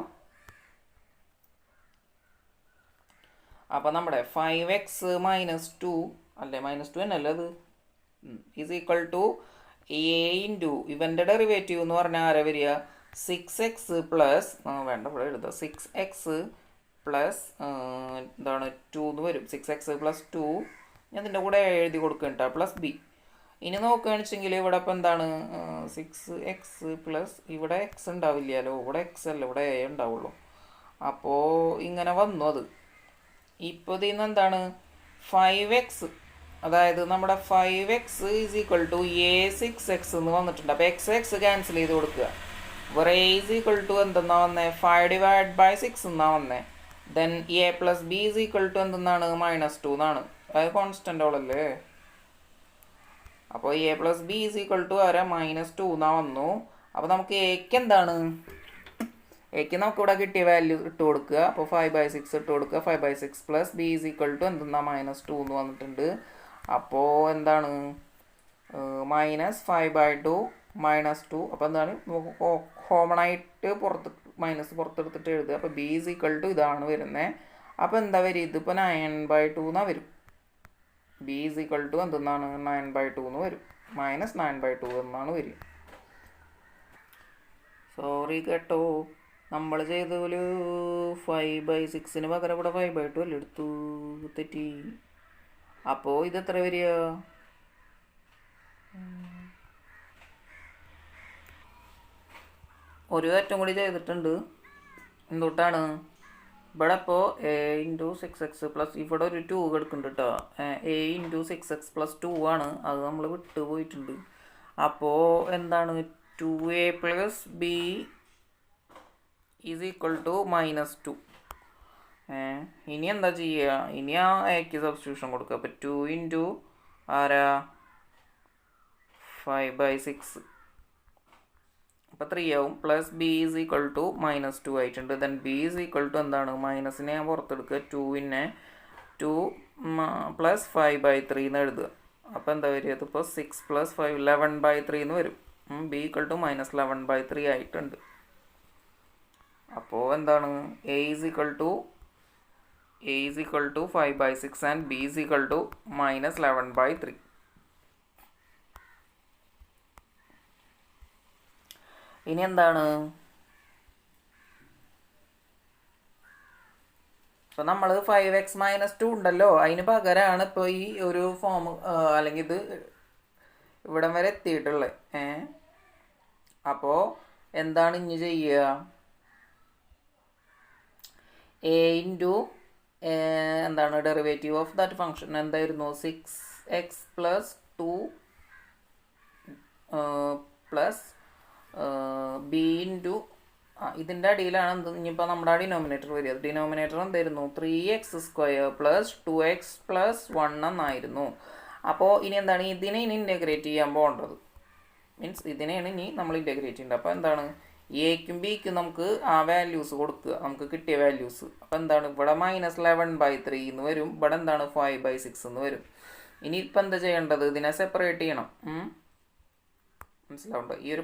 അപ്പോൾ നമ്മുടെ 5x - 2 അല്ലേ, -2 എന്നല്ലേ അത്, = a ഇൻറ്റു ഇവൻ്റെ ഡെറിവേറ്റീവ് എന്ന് പറഞ്ഞാൽ ആരാ വരിക, 6x പ്ലസ് വേണ്ട ഇവിടെ എഴുതുക 6x പ്ലസ് എന്താണ് 2 എന്ന് വരും. 6x + 2 ഞാൻ ഇതിൻ്റെ കൂടെ എഴുതി കൊടുക്കണ്ട പ്ലസ് b. ഇനി നോക്കുകയാണെന്ന് വെച്ചെങ്കിൽ ഇവിടെ ഇപ്പം എന്താണ് 6x പ്ലസ് ഇവിടെ x ഉണ്ടാവില്ലല്ലോ, ഇവിടെ x അല്ല ഇവിടെ a ഉണ്ടാവുള്ളൂ. അപ്പോൾ ഇങ്ങനെ വന്നു. അത് ഇപ്പോൾ ഇതിൽ നിന്ന് എന്താണ് 5x, അതായത് നമ്മുടെ 5x = a6x എന്ന് വന്നിട്ടുണ്ട്. അപ്പോൾ x ക്യാൻസൽ ചെയ്ത് കൊടുക്കുക. ഇവിടെ a = എന്തെന്നാ വന്നേ 5 / 6 എന്നാ വന്നേ. ദെൻ a + b = എന്തെന്നാണ് -2 എന്നാണ്. അത് കോൺസ്റ്റൻ്റോളല്ലേ. അപ്പോൾ a + b = ആരാ -2 എന്നാ വന്നു. അപ്പോൾ നമുക്ക് എക്ക് എന്താണ്, എക്ക് നമുക്കിവിടെ കിട്ടിയ വാല്യൂ ഇട്ട് കൊടുക്കുക. അപ്പോൾ 5/6 ഇട്ട് കൊടുക്കുക. 5/6 + b = എന്തെന്നാ -2 എന്ന് വന്നിട്ടുണ്ട്. അപ്പോൾ എന്താണ് -5/2 -2. അപ്പോൾ എന്താണ് കോമൺ ആയിട്ട് പുറത്തെടുത്തിട്ട് എഴുതുക. അപ്പോൾ b = ഇതാണ് വരുന്നത്. അപ്പോൾ എന്താ വരും, ഇതിപ്പോൾ 9/2 എന്നാണ് വരും. b = എന്തെന്നാണ് 9/2 എന്ന് വരും. -9/2 എന്നാണ് വരിക. സോറി കേട്ടോ, നമ്മൾ ചെയ്ത ഒരു 5/6 പകരം ഇവിടെ 5/2 അല്ലേ എടുത്തു, തെറ്റി. അപ്പോൾ ഇത് എത്ര വരിക, ഒരു ഏറ്റവും കൂടി ചെയ്തിട്ടുണ്ട്. എന്തുട്ടാണ് ഇവിടെ ഇപ്പോൾ a × 6x പ്ലസ് ഇവിടെ ഒരു 2 കിടക്കുന്നുണ്ട് കേട്ടോ. a × 6x + 2 ആണ്, അത് നമ്മൾ വിട്ട് പോയിട്ടുണ്ട്. അപ്പോൾ എന്താണ് 2a + b = -2. ഇനി എന്താ ചെയ്യുക, ഇനി ആ എക്ക് സബ്സ്റ്റിറ്റ്യൂഷൻ കൊടുക്കുക. അപ്പോൾ 2 ഇൻറ്റു ആരാ 5/6 അപ്പോൾ 3 ആവും. Plus B is equal to -2 ആയിട്ടുണ്ട്. Then B is equal to എന്താണ്, മൈനസിനെ ഞാൻ പുറത്തെടുക്കുക, 2നെ 2 പ്ലസ് 5/3 എന്ന് എഴുതുക. അപ്പോൾ എന്താ വരിക, ഇതിപ്പോൾ 6 + 5 11/3 എന്ന് വരും. ബി ഈക്വൽ ടു -11/3 ആയിട്ടുണ്ട്. അപ്പോൾ എന്താണ്, A is equal to 5/6 and B is equal to -11/3. ഇനി എന്താണ്, ഇപ്പോൾ നമ്മൾ 5x - 2 ഉണ്ടല്ലോ, അതിന് പകരമാണ് ഇപ്പോൾ ഈ ഒരു ഫോം അല്ലെങ്കിൽ ഇത് ഇവിടം വരെ എത്തിയിട്ടുള്ളത്. അപ്പോൾ എന്താണ് ഇനി ചെയ്യുക, എ ഇൻറ്റു എന്താണ് ഡെറിവേറ്റീവ് ഓഫ് ദാറ്റ് ഫംഗ്ഷൻ എന്തായിരുന്നു, 6x + 2 പ്ലസ് ബി ഇൻറ്റു ഇതിൻ്റെ അടിയിലാണ് എന്ത് ഇനിയിപ്പോൾ നമ്മുടെ ഡിനോമിനേറ്റർ വരിക. ഡിനോമിനേറ്റർ എന്തായിരുന്നു, 3x² + 2x + 1 എന്നായിരുന്നു. അപ്പോൾ ഇനി എന്താണ്, ഇതിനെ ഇനി ഇൻ്റഗ്രേറ്റ് ചെയ്യാൻ പോകേണ്ടത്, മീൻസ് ഇതിനെയാണ് ഇനി നമ്മൾ ഇൻ്റഗ്രേറ്റ് ചെയ്യേണ്ടത്. അപ്പോൾ എന്താണ്, എക്കും ബിക്കും നമുക്ക് ആ വാല്യൂസ് കൊടുക്കുക, നമുക്ക് കിട്ടിയ വാല്യൂസ്. അപ്പോൾ എന്താണ്, ഇവിടെ -11/3 എന്ന് വരും, ഇവിടെ എന്താണ് 5/6 എന്ന് വരും. ഇനി ഇപ്പം എന്താ ചെയ്യേണ്ടത്, ഇതിനെ സെപ്പറേറ്റ് ചെയ്യണം. മനസ്സിലാവുണ്ടോ, ഈ ഒരു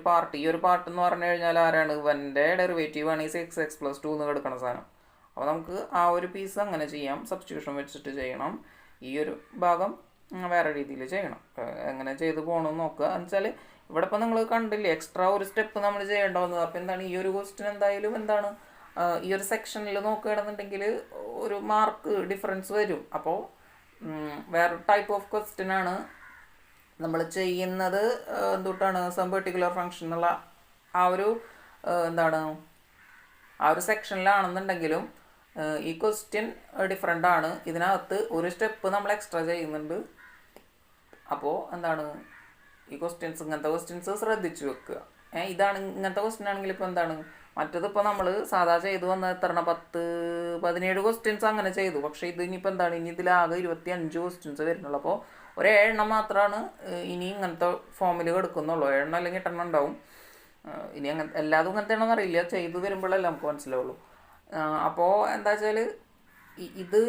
പാർട്ട് എന്ന് പറഞ്ഞു കഴിഞ്ഞാൽ ആരാണ്, ഇവൻ്റെ ഡെറിവേറ്റീവ് ആണ് ഈ 6x + 2 എന്ന് കിടക്കുന്ന സാധനം. അപ്പോൾ നമുക്ക് ആ ഒരു പീസ് അങ്ങനെ ചെയ്യാം, സബ്സ്റ്റിറ്റ്യൂഷൻ വെച്ചിട്ട് ചെയ്യണം. ഈ ഒരു ഭാഗം വേറെ രീതിയിൽ ചെയ്യണം. എങ്ങനെ ചെയ്ത് പോകണമെന്ന് നോക്കുക. എന്നുവെച്ചാൽ ഇവിടെ ഇപ്പോൾ നിങ്ങൾ കണ്ടില്ലേ, എക്സ്ട്രാ ഒരു സ്റ്റെപ്പ് നമ്മൾ ചെയ്യേണ്ടതെന്ന്. അപ്പോൾ എന്താണ്, ഈ ഒരു ക്വസ്റ്റ്യൻ എന്തായാലും എന്താണ്, ഈ ഒരു സെക്ഷനിൽ നോക്കുകയാണെന്നുണ്ടെങ്കിൽ ഒരു മാർക്ക് ഡിഫറൻസ് വരും. അപ്പോൾ വേറെ ടൈപ്പ് ഓഫ് ക്വസ്റ്റ്യൻ ആണ് നമ്മൾ ചെയ്യുന്നത്. എന്തുകൊണ്ടാണ്, സം പെർട്ടിക്കുലർ ഫംഗ്ഷൻ എന്നുള്ള ആ ഒരു എന്താണ് ആ ഒരു സെക്ഷനിലാണെന്നുണ്ടെങ്കിലും ഈ ക്വസ്റ്റ്യൻ ഡിഫറെൻ്റ് ആണ്. ഇതിനകത്ത് ഒരു സ്റ്റെപ്പ് നമ്മൾ എക്സ്ട്രാ ചെയ്യുന്നുണ്ട്. അപ്പോൾ എന്താണ്, ഈ ഇങ്ങനത്തെ ക്വസ്റ്റ്യൻസ് ശ്രദ്ധിച്ചു വെക്കുക. ഇതാണ് ഇങ്ങനത്തെ ക്വസ്റ്റ്യൻ ആണെങ്കിൽ ഇപ്പോൾ എന്താണ്, മറ്റതിപ്പോൾ നമ്മൾ സാധാ ചെയ്തു വന്ന എത്ര 17 ക്വസ്റ്റ്യൻസ് അങ്ങനെ ചെയ്തു. പക്ഷേ ഇത് ഇനിയിപ്പോൾ എന്താണ്, ഇനി ഇതിലാകെ 25 ക്വസ്റ്റ്യൻസ് വരുന്നുള്ളൂ. അപ്പോൾ ഒരു 7 മാത്രമാണ് ഇനി ഇങ്ങനത്തെ ഫോമിൽ എടുക്കുന്നുള്ളൂ. 7 അല്ലെങ്കിൽ 8 ഉണ്ടാവും. ഇനി എല്ലാതും ഇങ്ങനത്തെ ആണെന്ന് അറിയില്ല, ചെയ്തു വരുമ്പോഴല്ലേ നമുക്ക് മനസ്സിലാവുള്ളൂ. അപ്പോൾ എന്താ വെച്ചാൽ ഇത്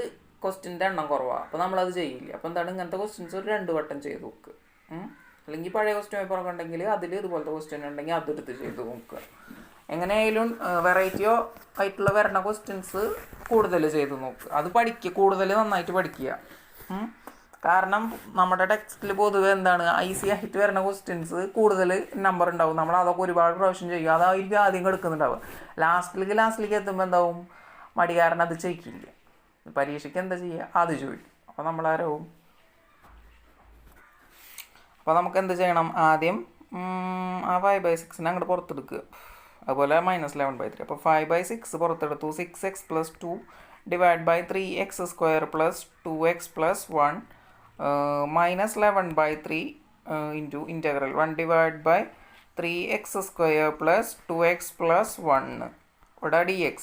ക്വസ്റ്റ്യൻ്റെ എണ്ണം കുറവാണ്, അപ്പോൾ നമ്മളത് ചെയ്യില്ല. അപ്പോൾ എന്താണ്, ഇങ്ങനത്തെ ക്വസ്റ്റ്യൻസ് ഒരു 2 വട്ടം ചെയ്ത് നോക്കുക. അല്ലെങ്കിൽ പഴയ ക്വസ്റ്റ്യൻ പേപ്പറൊക്കെ ഉണ്ടെങ്കിൽ അതിൽ ഇതുപോലത്തെ ക്വസ്റ്റ്യൻ ഉണ്ടെങ്കിൽ അതെടുത്ത് ചെയ്ത് നോക്കുക. എങ്ങനെയായാലും വെറൈറ്റിയോ ആയിട്ടുള്ള വരുന്ന ക്വസ്റ്റ്യൻസ് കൂടുതൽ ചെയ്ത് നോക്കുക. അത് കൂടുതൽ നന്നായിട്ട് പഠിക്കുക. കാരണം നമ്മുടെ ടെക്സ്റ്റിൽ പൊതുവെ എന്താണ്, ഈസി ആയിട്ട് വരുന്ന ക്വസ്റ്റ്യൻസ് കൂടുതൽ നമ്പർ ഉണ്ടാവും. നമ്മൾ അതൊക്കെ ഒരുപാട് പ്രാവശ്യം ചെയ്യും, അതായിരിക്കും ആദ്യം എടുക്കുന്നുണ്ടാവുക. ലാസ്റ്റിലേക്ക് എത്തുമ്പോൾ എന്താവും, മടികാരൻ അത് ചെയ്യിക്കില്ല. പരീക്ഷയ്ക്ക് എന്താ ചെയ്യുക, അത് ചോദിക്കും. അപ്പോൾ നമ്മളാരാവും. അപ്പോൾ നമുക്ക് എന്ത് ചെയ്യണം, ആദ്യം ആ 5/6 അങ്ങോട്ട് പുറത്തെടുക്കുക. അതുപോലെ -11/3. അപ്പോൾ 5/6 പുറത്തെടുത്തു. 6x + 2 / 3x² + 2x + 1 -11/3 into integral 1 / 3x² + 2x + 1. ഇവിടെ dx,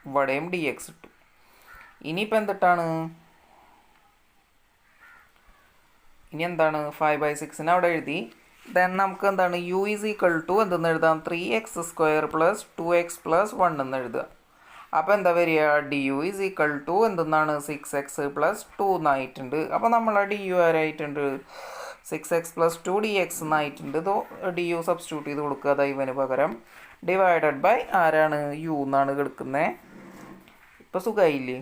ഇവിടെയും dx ഇട്ടു. ഇനിയിപ്പോൾ എന്തിട്ടാണ്, ഇനി എന്താണ്, 5/6 അവിടെ എഴുതി. ദെൻ നമുക്ക് എന്താണ്, u ഈസ് ഈക്വൽ ടു എന്തെന്ന് എഴുതാം, 3x² + 2x + 1 എന്ന് എഴുതുക. അപ്പോൾ എന്താ വരിക, du ഈസ് ഈക്വൽ ടു എന്തെന്നാണ്, 6x + 2 എന്നായിട്ടുണ്ട്. അപ്പോൾ നമ്മൾ du ആരായിട്ടുണ്ട്, 6x + 2 dx എന്നായിട്ടുണ്ട്. ഇത് du സബ്സ്റ്റിറ്റ്യൂട്ട് ചെയ്ത് കൊടുക്കുക, ദൈവന് പകരം ഡിവൈഡഡ് ബൈ ആരാണ്, u എന്നാണ് കിടക്കുന്നത്. ഇപ്പോൾ സുഖമായില്ലേ.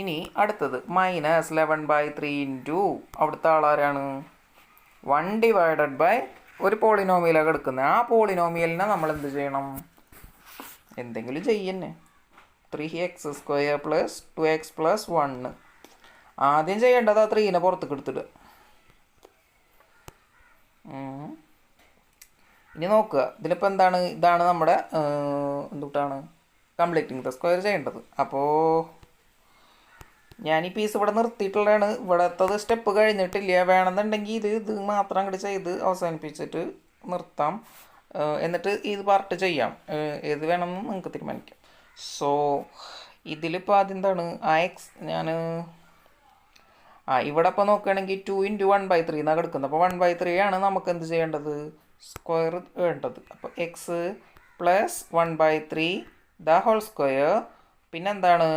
ഇനി അടുത്തത് -11/3 ഇൻറ്റു അവിടുത്തെ ആളാരാണ്, 1 ഡിവൈഡഡ് ബൈ ഒരു പോളിനോമിയലാണ് കിടക്കുന്നത്. ആ പോളിനോമിയലിനെ നമ്മൾ എന്ത് ചെയ്യണം, എന്തെങ്കിലും ചെയ്യുന്നേ. 3x² + 2x + 1. ആദ്യം ചെയ്യേണ്ടത് ആ 3നെ പുറത്തേക്ക് എടുത്തിടുക. ഇനി നോക്കുക, ഇതിലിപ്പോൾ എന്താണ്, ഇതാണ് നമ്മുടെ എന്തുട്ടാണ് കംപ്ലീറ്റിംഗ് ദ സ്ക്വയർ ചെയ്യേണ്ടത്. അപ്പോൾ ഞാൻ ഈ പീസ് ഇവിടെ നിർത്തിയിട്ടുള്ളതാണ്. ഇവിടത്തത് സ്റ്റെപ്പ് കഴിഞ്ഞിട്ടില്ല. വേണമെന്നുണ്ടെങ്കിൽ ഇത് മാത്രം അങ്ങോട്ട് ചെയ്ത് അവസാനിപ്പിച്ചിട്ട് നിർത്താം. എന്നിട്ട് ഇത് പാർട്ട് ചെയ്യാം. ഏത് വേണമെന്ന് നിങ്ങൾക്ക് തീരുമാനിക്കാം. സോ ഇതിലിപ്പോൾ ആദ്യം എന്താണ്, ഞാൻ ഇവിടെ ഇപ്പോൾ നോക്കുകയാണെങ്കിൽ 2 × 1/3 എന്നാണ് കിടക്കുന്നത്. അപ്പോൾ 1/3 ആണ് നമുക്ക് എന്ത് ചെയ്യേണ്ടത്, സ്ക്വയർ വേണ്ടത്. അപ്പോൾ X plus 1/3 the whole square. പിന്നെന്താണ്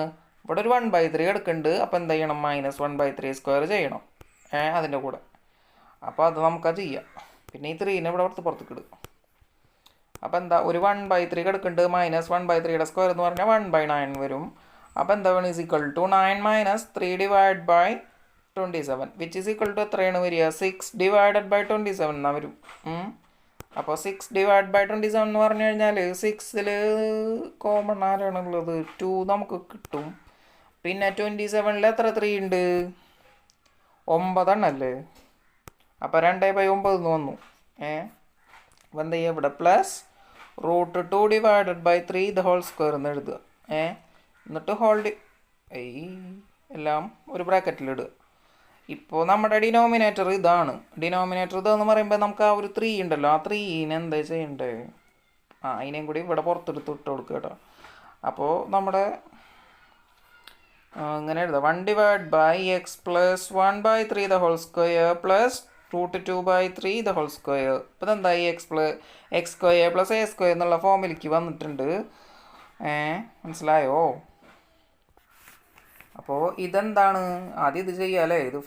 ഇവിടെ ഒരു 1/3 എടുക്കുന്നുണ്ട്. അപ്പോൾ എന്ത് ചെയ്യണം? -1/3 സ്ക്വയർ ചെയ്യണം അതിൻ്റെ കൂടെ. അപ്പോൾ അത് നമുക്കത് ചെയ്യാം. പിന്നെ ഈ 3നെ ഇവിടെ പുറത്തേക്ക് ഇടുക. അപ്പോൾ എന്താ ഒരു 1/3 എടുക്കുന്നുണ്ട്. -1/3 സ്ക്വയർ എന്ന് പറഞ്ഞാൽ 1/9 വരും. അപ്പോൾ എന്താ വേണം? Is equal to 9 - 3 divide by 27 which is equal to എത്രയാണ് വരിക? 6 ഡിവൈഡഡ് ബൈ 27 എന്നാ വരും. അപ്പോൾ 6 ഡിവൈഡ് ബൈ 27 എന്ന് പറഞ്ഞു കഴിഞ്ഞാൽ 6ൽ കോമൺ ആരാണുള്ളത്? 2 നമുക്ക് കിട്ടും. പിന്നെ 27ൽ എത്ര 3 ഉണ്ട്? 9 എണ്ണല്ലേ? അപ്പോൾ 2/9 എന്ന് വന്നു. അപ്പോൾ എന്താ ചെയ്യുക? ഇവിടെ plus √2 divided by 3 the whole square എന്ന് എഴുതുക. എന്നിട്ട് എല്ലാം ഒരു ബ്രാക്കറ്റിലിടുക. ഇപ്പോൾ നമ്മുടെ ഡിനോമിനേറ്റർ ഇതാണ്. ഡിനോമിനേറ്റർ ഇതെന്ന് പറയുമ്പോൾ നമുക്ക് ആ ഒരു 3 ഉണ്ടല്ലോ, ആ 3നെ എന്താ ചെയ്യണ്ടേ? അതിനെയും കൂടി ഇവിടെ പുറത്തെടുത്ത് ഇട്ട് കൊടുക്കുക കേട്ടോ. അപ്പോൾ നമ്മുടെ ഇങ്ങനെ എഴുതാം 1 divide by X plus 1/3 the whole square plus √2/3 the whole square. ഇപ്പോൾ ഇതെന്തായി? X square plus A square എന്നുള്ള ഫോമിലേക്ക് വന്നിട്ടുണ്ട്. മനസ്സിലായോ? അപ്പോൾ ഇതെന്താണ്? ആദ്യം ഇത് ചെയ്യുക അല്ലേ? ഇത്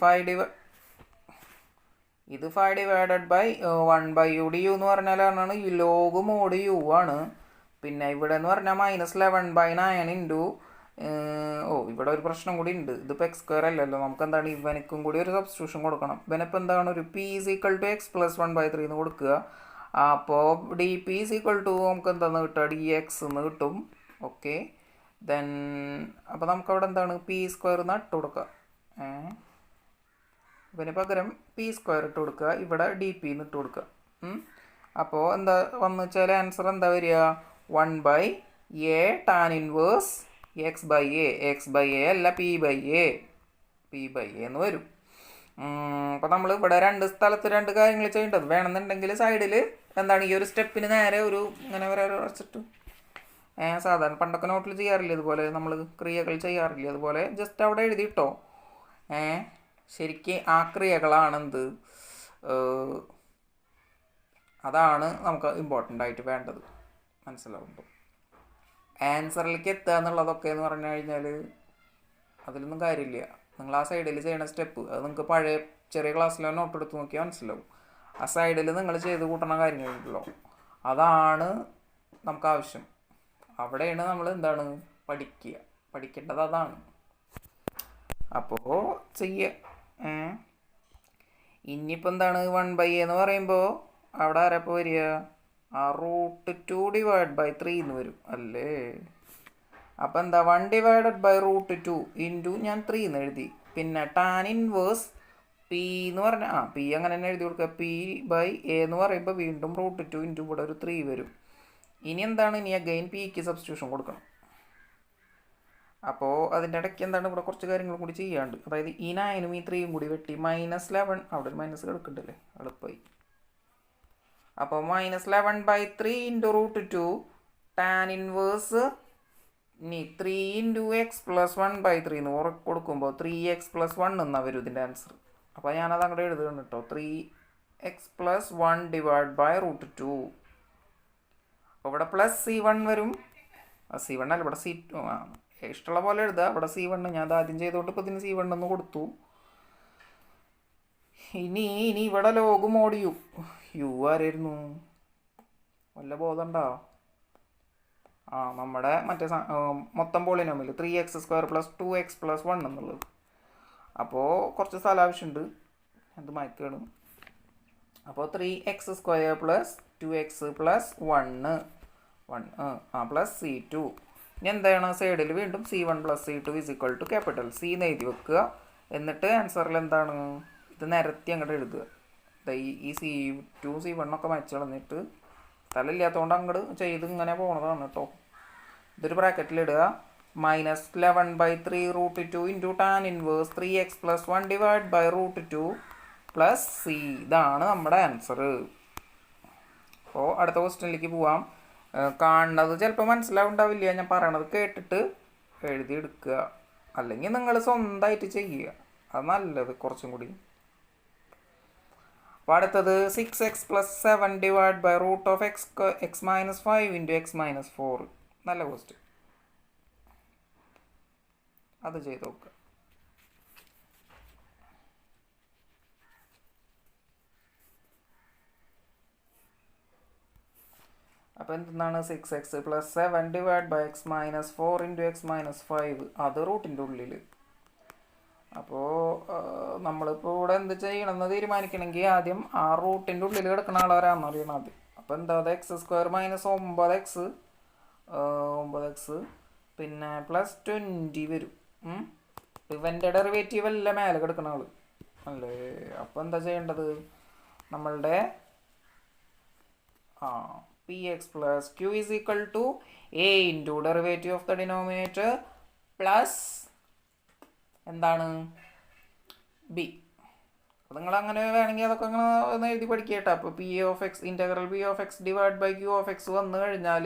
5 divided by 1/u D U എന്ന് പറഞ്ഞാലാണ് ലോഗ് മോഡ് യു ആണ്. പിന്നെ ഇവിടെ എന്ന് പറഞ്ഞാൽ -11/9 ഇൻറ്റു ഇവിടെ ഒരു പ്രശ്നം കൂടി ഉണ്ട്. ഇതിപ്പോൾ എക്സ് സ്ക്വയർ അല്ലല്ലോ, നമുക്ക് എന്താണ് ഇവനക്കും കൂടി ഒരു സബ്സ്റ്റിറ്റ്യൂഷൻ കൊടുക്കണം. ഇവനിപ്പോൾ എന്താണ്? ഒരു p = x + 1/3 എന്ന് കൊടുക്കുക. അപ്പോൾ dp = നമുക്ക് എന്താണെന്ന് കിട്ടുക? dx എന്ന് കിട്ടും. ഓക്കെ, ദെൻ അപ്പോൾ നമുക്കവിടെ എന്താണ്? p² ഇട്ട് കൊടുക്കുക. ഇതിന് പകരം p² ഇട്ട് കൊടുക്കുക. ഇവിടെ dp എന്ന് ഇട്ട് കൊടുക്കുക. അപ്പോൾ എന്താ വന്നു വെച്ചാൽ ആൻസർ എന്താ വരിക? 1/a tan ഇൻവേഴ്സ് x/a അല്ല p/a എന്ന് വരും. അപ്പോൾ നമ്മൾ ഇവിടെ 2 സ്ഥലത്ത് 2 കാര്യങ്ങൾ ചെയ്യേണ്ടത്. വേണമെന്നുണ്ടെങ്കിൽ സൈഡിൽ എന്താണ് ഈ ഒരു സ്റ്റെപ്പിന് നേരെ ഒരു ഇങ്ങനെ വരച്ചിട്ട് സാധാരണ പണ്ടൊക്കെ നോട്ടിൽ ചെയ്യാറില്ല, ഇതുപോലെ നമ്മൾ ക്രിയകൾ ചെയ്യാറില്ല, അതുപോലെ ജസ്റ്റ് അവിടെ എഴുതിയിട്ടോ. ശരിക്കും ആ ക്രിയകളാണെന്ത്? അതാണ് നമുക്ക് ഇമ്പോർട്ടൻ്റ് ആയിട്ട് വേണ്ടത്. മനസ്സിലാവുമ്പോൾ ആൻസറിലേക്ക് എത്തുക എന്നുള്ളതൊക്കെ എന്ന് പറഞ്ഞു കഴിഞ്ഞാൽ അതിലൊന്നും കാര്യമില്ല. നിങ്ങൾ ആ സൈഡിൽ ചെയ്യണ സ്റ്റെപ്പ് അത് നിങ്ങൾക്ക് പഴയ ചെറിയ ക്ലാസ്സിലോ നോട്ട് എടുത്ത് നോക്കിയാൽ മനസ്സിലാവും. ആ സൈഡിൽ നിങ്ങൾ ചെയ്ത് കൂട്ടണ കാര്യങ്ങളുണ്ടല്ലോ, അതാണ് നമുക്ക് ആവശ്യം. അവിടെയാണ് നമ്മൾ എന്താണ് പഠിക്കേണ്ടത്, അതാണ്. അപ്പോൾ ചെയ്യുക. ഇനിയിപ്പോൾ എന്താണ് 1/a എന്ന് പറയുമ്പോൾ അവിടെ ആരപ്പോൾ വരിക? ആ √2 ഡിവൈഡ് ബൈ 3 എന്ന് വരും അല്ലേ? അപ്പോൾ എന്താ 1 ഡിവൈഡഡ് ബൈ √2 ഇൻറ്റു ഞാൻ 3 എന്ന് എഴുതി. പിന്നെ ടാൻ ഇൻവേഴ്സ് p എന്ന് പറഞ്ഞാൽ p അങ്ങനെ തന്നെ എഴുതി കൊടുക്കുക. p/a എന്ന് പറയുമ്പോൾ വീണ്ടും √2 ഇൻറ്റു ഇവിടെ ഒരു 3 വരും. ഇനി എന്താണ്? ഇനി അഗൈൻ pക്ക് സബ്സ്റ്റിറ്റ്യൂഷൻ കൊടുക്കണം. അപ്പോൾ അതിൻ്റെ ഇടയ്ക്ക് എന്താണ് ഇവിടെ കുറച്ച് കാര്യങ്ങളും കൂടി ചെയ്യാണ്ട്. അതായത് ഈ 9ഉം ഈ 3യും കൂടി വെട്ടി -11 അവിടെ ഒരു മൈനസ് കിടക്കുന്നുണ്ടല്ലേ, എളുപ്പമായി. അപ്പോൾ -11/3 ഇൻറ്റു √2 ടാൻ ഇൻവേഴ്സ് ഇനി 3 ഇൻറ്റു x + 1/3 എന്ന് കൊടുക്കുമ്പോൾ 3x + 1 എന്നാ വരും ഇതിൻ്റെ ആൻസർ. അപ്പോൾ ഞാനത് അങ്ങോട്ട് എഴുതുകയാണ് കേട്ടോ. 3x + 1 divide by √2. അപ്പോൾ ഇവിടെ +c1 വരും. c1 അല്ല, ഇവിടെ c2 ഇഷ്ടമുള്ള പോലെ എഴുതുക. ഇവിടെ c1 ഞാൻ അത് ആദ്യം ചെയ്തുകൊണ്ട് ഇപ്പോൾ ഇതിന് c1 എന്ന് കൊടുത്തു. ഇനി ഇവിടെ ലോഗ് മോഡ് യു ആരായിരുന്നു? വല്ല ബോധമുണ്ടോ? നമ്മുടെ മറ്റേ മൊത്തം പോളിനോമിയൽ 3x² + 2x + 1 എന്നുള്ളത്. അപ്പോൾ കുറച്ച് സ്ഥലം ആവശ്യമുണ്ട്, അത് മാറ്റുകയാണ്. അപ്പോൾ 3x² + 2x + 1 പ്ലസ് c2. ഇനി എന്താണ്? സൈഡിൽ വീണ്ടും c1 + c2 = ക്യാപിറ്റൽ C എന്ന് എഴുതി വെക്കുക. എന്നിട്ട് ആൻസറിൽ എന്താണ്? ഇത് നിരത്തി അങ്ങോട്ട് എഴുതുക. ഈ c2 c1 ഒക്കെ മാച്ച് കളഞ്ഞിട്ട് സ്ഥലമില്ലാത്തതുകൊണ്ട് അങ്ങോട്ട് ചെയ്ത് ഇങ്ങനെ പോണതാണ് കേട്ടോ. ഇതൊരു ബ്രാക്കറ്റിലിടുക. -11/3 √2 into tan inverse 3x + 1 divide by √2 plus c. ഇതാണ് നമ്മുടെ ആൻസർ. അപ്പോൾ അടുത്ത ക്വസ്റ്റ്യനിലേക്ക് പോവാം. കാണുന്നത് ചിലപ്പോൾ മനസ്സിലാവുണ്ടാവില്ല, ഞാൻ പറയണത് കേട്ടിട്ട് എഴുതിയെടുക്കുക, അല്ലെങ്കിൽ നിങ്ങൾ സ്വന്തമായിട്ട് ചെയ്യുക, അത് നല്ലത് കുറച്ചും കൂടി. അപ്പോൾ അടുത്തത് 6x + 7 divide by root of x minus 5 into X minus 4. നല്ല ക്വസ്റ്റ്യൻ, അത് ചെയ്ത് നോക്കുക. അപ്പോൾ എന്താണ് 6x + 7 divide by x minus 4 into X minus 5, അത് റൂട്ടിൻ്റെ ഉള്ളിൽ. അപ്പോൾ നമ്മളിപ്പോൾ ഇവിടെ എന്ത് ചെയ്യണമെന്ന് തീരുമാനിക്കണമെങ്കിൽ ആദ്യം ആ റൂട്ടിൻ്റെ ഉള്ളിൽ കിടക്കുന്ന ആളാരാണെന്ന് അറിയണം ആദ്യം. അപ്പോൾ എന്താ, x² - 9x പിന്നെ +20 വരും. ഇവൻ്റെ ഡെറിവേറ്റീവ് അല്ല മേലെ കിടക്കുന്ന ആൾ അല്ലേ. അപ്പോൾ എന്താ ചെയ്യേണ്ടത്, നമ്മളുടെ px + q = a into derivative of the denominator plus എന്താണ് ബി. അപ്പോൾ നിങ്ങൾ അങ്ങനെ വേണമെങ്കിൽ അതൊക്കെ അങ്ങനെ ഒന്ന് എഴുതി പഠിക്കുക കേട്ടോ. അപ്പോൾ p(x) integral p(x) divide by q(x) വന്നു കഴിഞ്ഞാൽ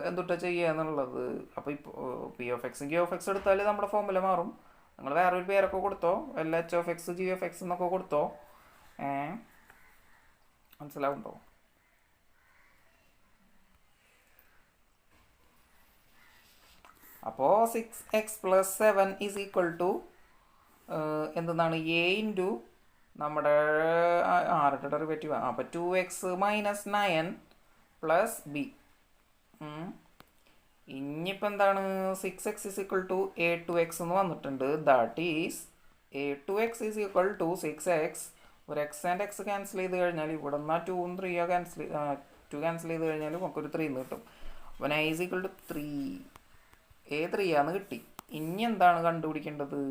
എന്തുട്ടാ ചെയ്യുക എന്നുള്ളത്. അപ്പോൾ ഇപ്പോൾ p(x) q(x) എടുത്താൽ നമ്മുടെ ഫോർമുല മാറും. നിങ്ങൾ വേറൊരു പേരൊക്കെ കൊടുത്തോ, LHx g(x) എന്നൊക്കെ കൊടുത്തോ. മനസ്സിലാവുണ്ടോ? അപ്പോൾ 6x + 7 = എന്താണ്, a ഇൻറ്റു നമ്മുടെ ആരുടെ ഡെറിവേറ്റീവ്. അപ്പോൾ 2x - 9 പ്ലസ് ബി. ഇനിയിപ്പോൾ എന്താണ്, 6x = a2x എന്ന് വന്നിട്ടുണ്ട്. That is a2x = 6x. ഒരു x ആൻഡ് x ക്യാൻസൽ ചെയ്ത് കഴിഞ്ഞാൽ ഇവിടെ നിന്നാൽ 2ഉം 3 ക്യാൻസൽ ചെയ്ത് കഴിഞ്ഞാൽ നമുക്കൊരു 3 എന്ന് കിട്ടും. അപ്പോൾ a = 3, a3 ആണെന്ന് കിട്ടി. ഇനി എന്താണ് കണ്ടുപിടിക്കേണ്ടത്,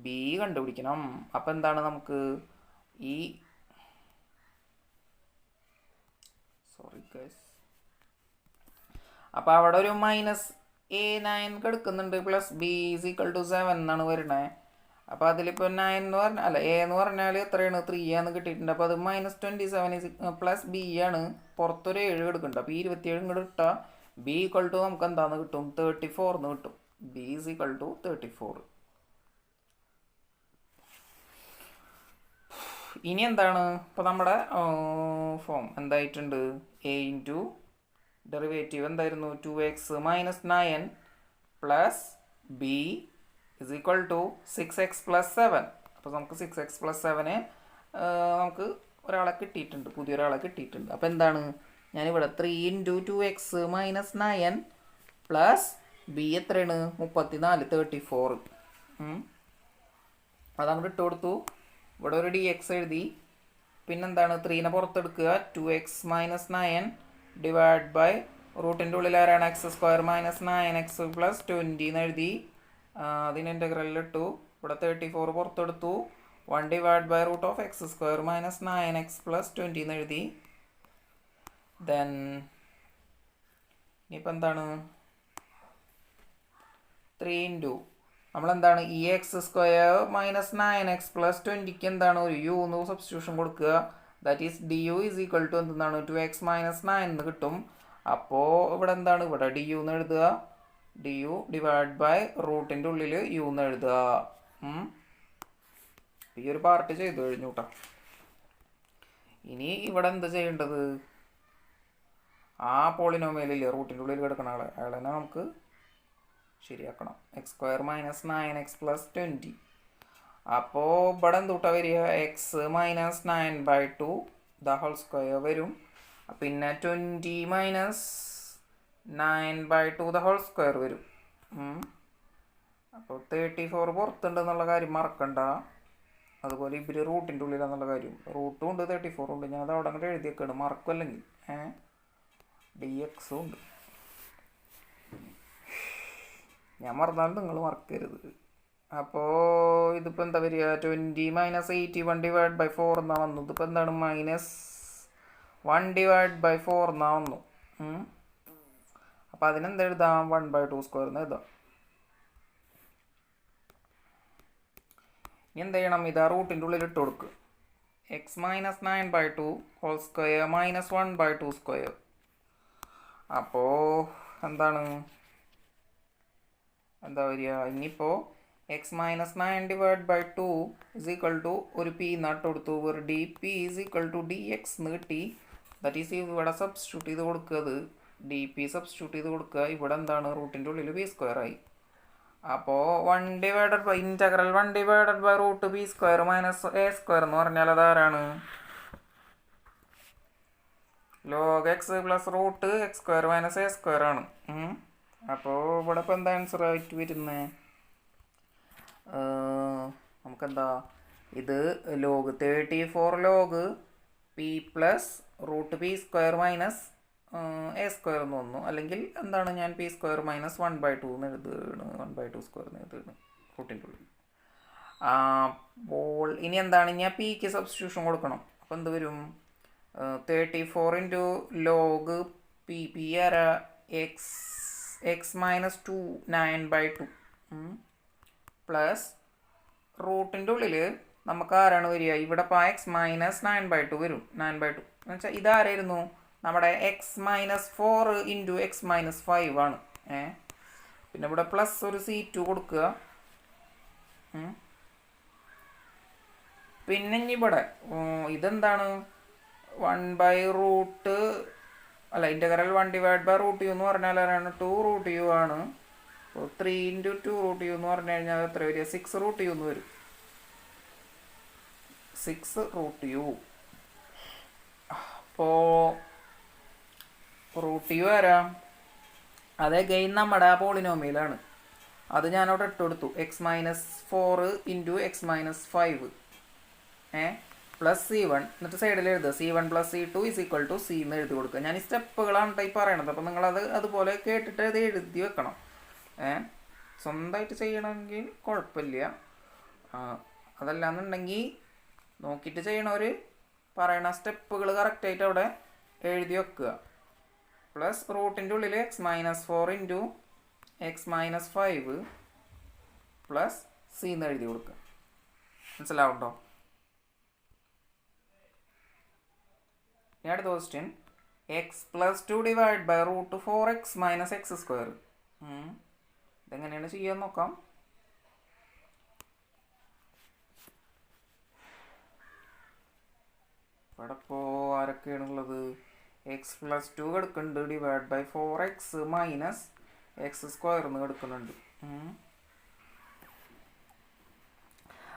ബി കണ്ടുപിടിക്കണം. അപ്പം എന്താണ് നമുക്ക് ഈ അപ്പോൾ അവിടെ ഒരു -a9 കിടക്കുന്നുണ്ട് പ്ലസ് b = 7 എന്നാണ് വരുന്നത്. അപ്പോൾ അതിലിപ്പോൾ 9 എന്ന് പറഞ്ഞാൽ അല്ല a എന്ന് പറഞ്ഞാൽ എത്രയാണ്, 3 ആണെന്ന് കിട്ടിയിട്ടുണ്ട്. അപ്പോൾ അത് -27 പ്ലസ് b ആണ്, പുറത്തൊരു 7 കിടക്കുന്നുണ്ട്. അപ്പോൾ 27 ഇങ്ങോട്ട് ഇട്ടാൽ b = നമുക്ക് എന്താണെന്ന് കിട്ടും, 34 എന്ന് കിട്ടും. b = 34. ഇനി എന്താണ്, ഇപ്പോൾ നമ്മുടെ ഫോം എന്തായിട്ടുണ്ട്, a ഇൻറ്റു ഡെറിവേറ്റീവ് എന്തായിരുന്നു, 2x - 9 പ്ലസ് b = 6x + 7. അപ്പോൾ നമുക്ക് 6x + 7 നമുക്ക് ഒരാളെ കിട്ടിയിട്ടുണ്ട്, പുതിയൊരാളെ കിട്ടിയിട്ടുണ്ട്. അപ്പോൾ എന്താണ്, ഞാനിവിടെ 3 × 2x - 9 പ്ലസ് ബി എത്രയാണ്, 34, 34. അതങ്ങോട്ട് ഇട്ട് കൊടുത്തു. ഇവിടെ ഒരു dx എഴുതി. പിന്നെന്താണ്, 3നെ പുറത്തെടുക്കുക. 2x - 9 ഡിവൈഡ് ബൈ റൂട്ടിൻ്റെ ഉള്ളിൽ ആരാണ്, x² - 9x + 20 എന്ന് എഴുതി. അതിന് ഇൻ്റഗ്രലിലിട്ടു. ഇവിടെ 34 പുറത്തെടുത്തു. 1 divide by root of x² - 9x + 20 എന്ന് എഴുതി. ദെൻ ഇനിയിപ്പോൾ എന്താണ്, 3 × നമ്മളെന്താണ് ഈ x² - 9x + 20ക്ക് എന്താണ് ഒരു u എന്ന് സബ്സ്റ്റിറ്റ്യൂഷൻ കൊടുക്കുക. ദാറ്റ് ഈസ് du = എന്താണ്, 2x - 9 എന്ന് കിട്ടും. അപ്പോൾ ഇവിടെ എന്താണ്, ഇവിടെ du എന്ന് എഴുതുക. du ഡിവൈഡ് ബൈ റൂട്ടിൻ്റെ ഉള്ളിൽ u എന്ന് എഴുതുക. ഈ ഒരു പാർട്ട് ചെയ്തു കഴിഞ്ഞു കേട്ടോ. ഇനി ഇവിടെ എന്താ ചെയ്യേണ്ടത്, ആ പോളിനോമിയലില്ലേ റൂട്ടിൻ്റെ ഉള്ളിൽ കിടക്കുന്ന അയാളെ നമുക്ക് ശരിയാക്കണം. x² - 9x + 20. അപ്പോൾ ഇവിടെ എന്തുട്ടാ വരിക, x - 9/2 ദ ഹോൾ സ്ക്വയർ വരും. പിന്നെ 20 - 9/2 ദ ഹോൾ സ്ക്വയർ വരും. അപ്പോൾ 34 പുറത്തുണ്ടെന്നുള്ള കാര്യം മറക്കണ്ട. അതുപോലെ ഇവർ റൂട്ടിൻ്റെ ഉള്ളിലെന്നുള്ള കാര്യം, റൂട്ടും ഉണ്ട് 34 ഉണ്ട്. ഞാൻ അത് അവിടെ അങ്ങോട്ട് എഴുതിയേക്കാണ്, മറക്കുമല്ലെങ്കിൽ. dx ഉണ്ട്, ഞാൻ മറന്നാലും നിങ്ങൾ മറക്കരുത്. അപ്പോൾ ഇതിപ്പോൾ എന്താ വരിക, 20 - 81 ഡിവൈഡ് ബൈ 4 എന്നാണ് വന്നത്. ഇതിപ്പോൾ എന്താണ്, -1 ഡിവൈഡ് ബൈ 4 എന്നാണ് വന്നു. അപ്പോൾ അതിനെന്താ എഴുതാം, 1/2² എന്ന് എഴുതാം. ഇനി എന്ത് ചെയ്യണം, ഇതാ റൂട്ടിൻ്റെ ഉള്ളിൽ ഇട്ട് കൊടുക്കുക. x - 9/2 whole square -1/2². അപ്പോൾ എന്താണ്, എന്താ വരിക, ഇനിയിപ്പോൾ x minus 9 divide by 2 is equal to ഒരു പി നട്ട് കൊടുത്തു ഒരു d P is equal to d x എന്ന് കിട്ടി. ദാറ്റ് ഈസ് ഇവിടെ സബ്സ്റ്റിറ്റ്യൂട്ട് ചെയ്ത് കൊടുക്കുക. അത് ഡി പി സബ്സ്റ്റിറ്റ്യൂട്ട് ചെയ്ത് കൊടുക്കുക. ഇവിടെ എന്താണ് റൂട്ടിൻ്റെ ഉള്ളിൽ ബി സ്ക്വയർ ആയി. അപ്പോൾ 1 divided by integral 1 divided by root b square minus A square എന്ന് പറഞ്ഞാൽ അതാരാണ്? Log X plus root X square minus A square ആണ്. അപ്പോൾ ഇവിടെ ഇപ്പോൾ എന്താ ആൻസർ ആയിട്ട് വരുന്നത്? നമുക്കെന്താ ഇത് log 34 log P plus root p square minus A square എന്ന് വന്നു. അല്ലെങ്കിൽ എന്താണ് ഞാൻ പി സ്ക്വയർ മൈനസ് 1/2 എന്ന് എഴുതുകയാണ്. 1/2 സ്ക്വയർ എന്ന് എഴുതുകയാണ് റൂട്ടിൻ്റെ ഉള്ളിൽ. അപ്പോൾ ഇനി എന്താണ് ഞാൻ പിക്ക് സബ്സ്റ്റിറ്റ്യൂഷൻ കൊടുക്കണം. അപ്പോൾ എന്ത് വരും? 34 ഇൻറ്റു ലോഗ് പി പി ആരാ? എക്സ് മൈനസ് 2 9/2 പ്ലസ് റൂട്ടിൻ്റെ ഉള്ളിൽ നമുക്ക് ആരാണ് വരിക? ഇവിടെ ഇപ്പോൾ എക്സ് മൈനസ് 9/2 വരും. 9/2 എന്ന് വെച്ചാൽ ഇതാരായിരുന്നു? നമ്മുടെ X minus 4 into X minus 5 ആണ്. പിന്നെ ഇവിടെ പ്ലസ് ഒരു C2 കൊടുക്കുക. പിന്നെ ഇവിടെ ഇതെന്താണ്? 1/√ അല്ല integral 1 divide by root u എന്ന് പറഞ്ഞാൽ ആരാണ്? 2 റൂട്ട് യു ആണ്. അപ്പോൾ 3 ഇൻറ്റു 2 റൂട്ട് യു എന്ന് പറഞ്ഞു കഴിഞ്ഞാൽ എത്ര വരിക? 6 റൂട്ട് യു എന്ന് വരും. 6 റൂട്ട് യു. അപ്പോൾ റൂട്ട് യു ആരാ? അതേ ഗെയിൻ നമ്മുടെ ആ പോളിനോമിയലാണ്. അത് ഞാനവിടെ ഇട്ട് കൊടുത്തു. X minus 4 into X minus 5 plus C1 എന്നിട്ട് സൈഡിൽ എഴുതുക. C1 plus C2 is equal to c എന്ന് എഴുതി കൊടുക്കുക. ഞാൻ ഈ സ്റ്റെപ്പുകളാണ് ടൈപ്പ് പറയണത്. അപ്പോൾ നിങ്ങളത് അതുപോലെ കേട്ടിട്ട് അത് എഴുതി വെക്കണം. സ്വന്തമായിട്ട് ചെയ്യണമെങ്കിൽ കുഴപ്പമില്ല. അതല്ലാന്നുണ്ടെങ്കിൽ നോക്കിയിട്ട് ചെയ്യണവർ പറയണ സ്റ്റെപ്പുകൾ കറക്റ്റായിട്ട് അവിടെ എഴുതി വെക്കുക. പ്ലസ് റൂട്ടിൻ്റെ ഉള്ളിൽ x minus 4 into X minus 5 plus C എന്ന് എഴുതി കൊടുക്കുക. മനസ്സിലാവുണ്ടോ? അടുത്ത question x plus 2 divide by root 4x minus x square. ഇതെങ്ങനെയാണ് ചെയ്യാൻ നോക്കാം. ഇവിടെ ഇപ്പോൾ ആരൊക്കെയാണുള്ളത്? എക്സ് പ്ലസ് 2 കിടക്കുന്നുണ്ട് divide by 4x minus x square എന്ന് കിടക്കുന്നുണ്ട്.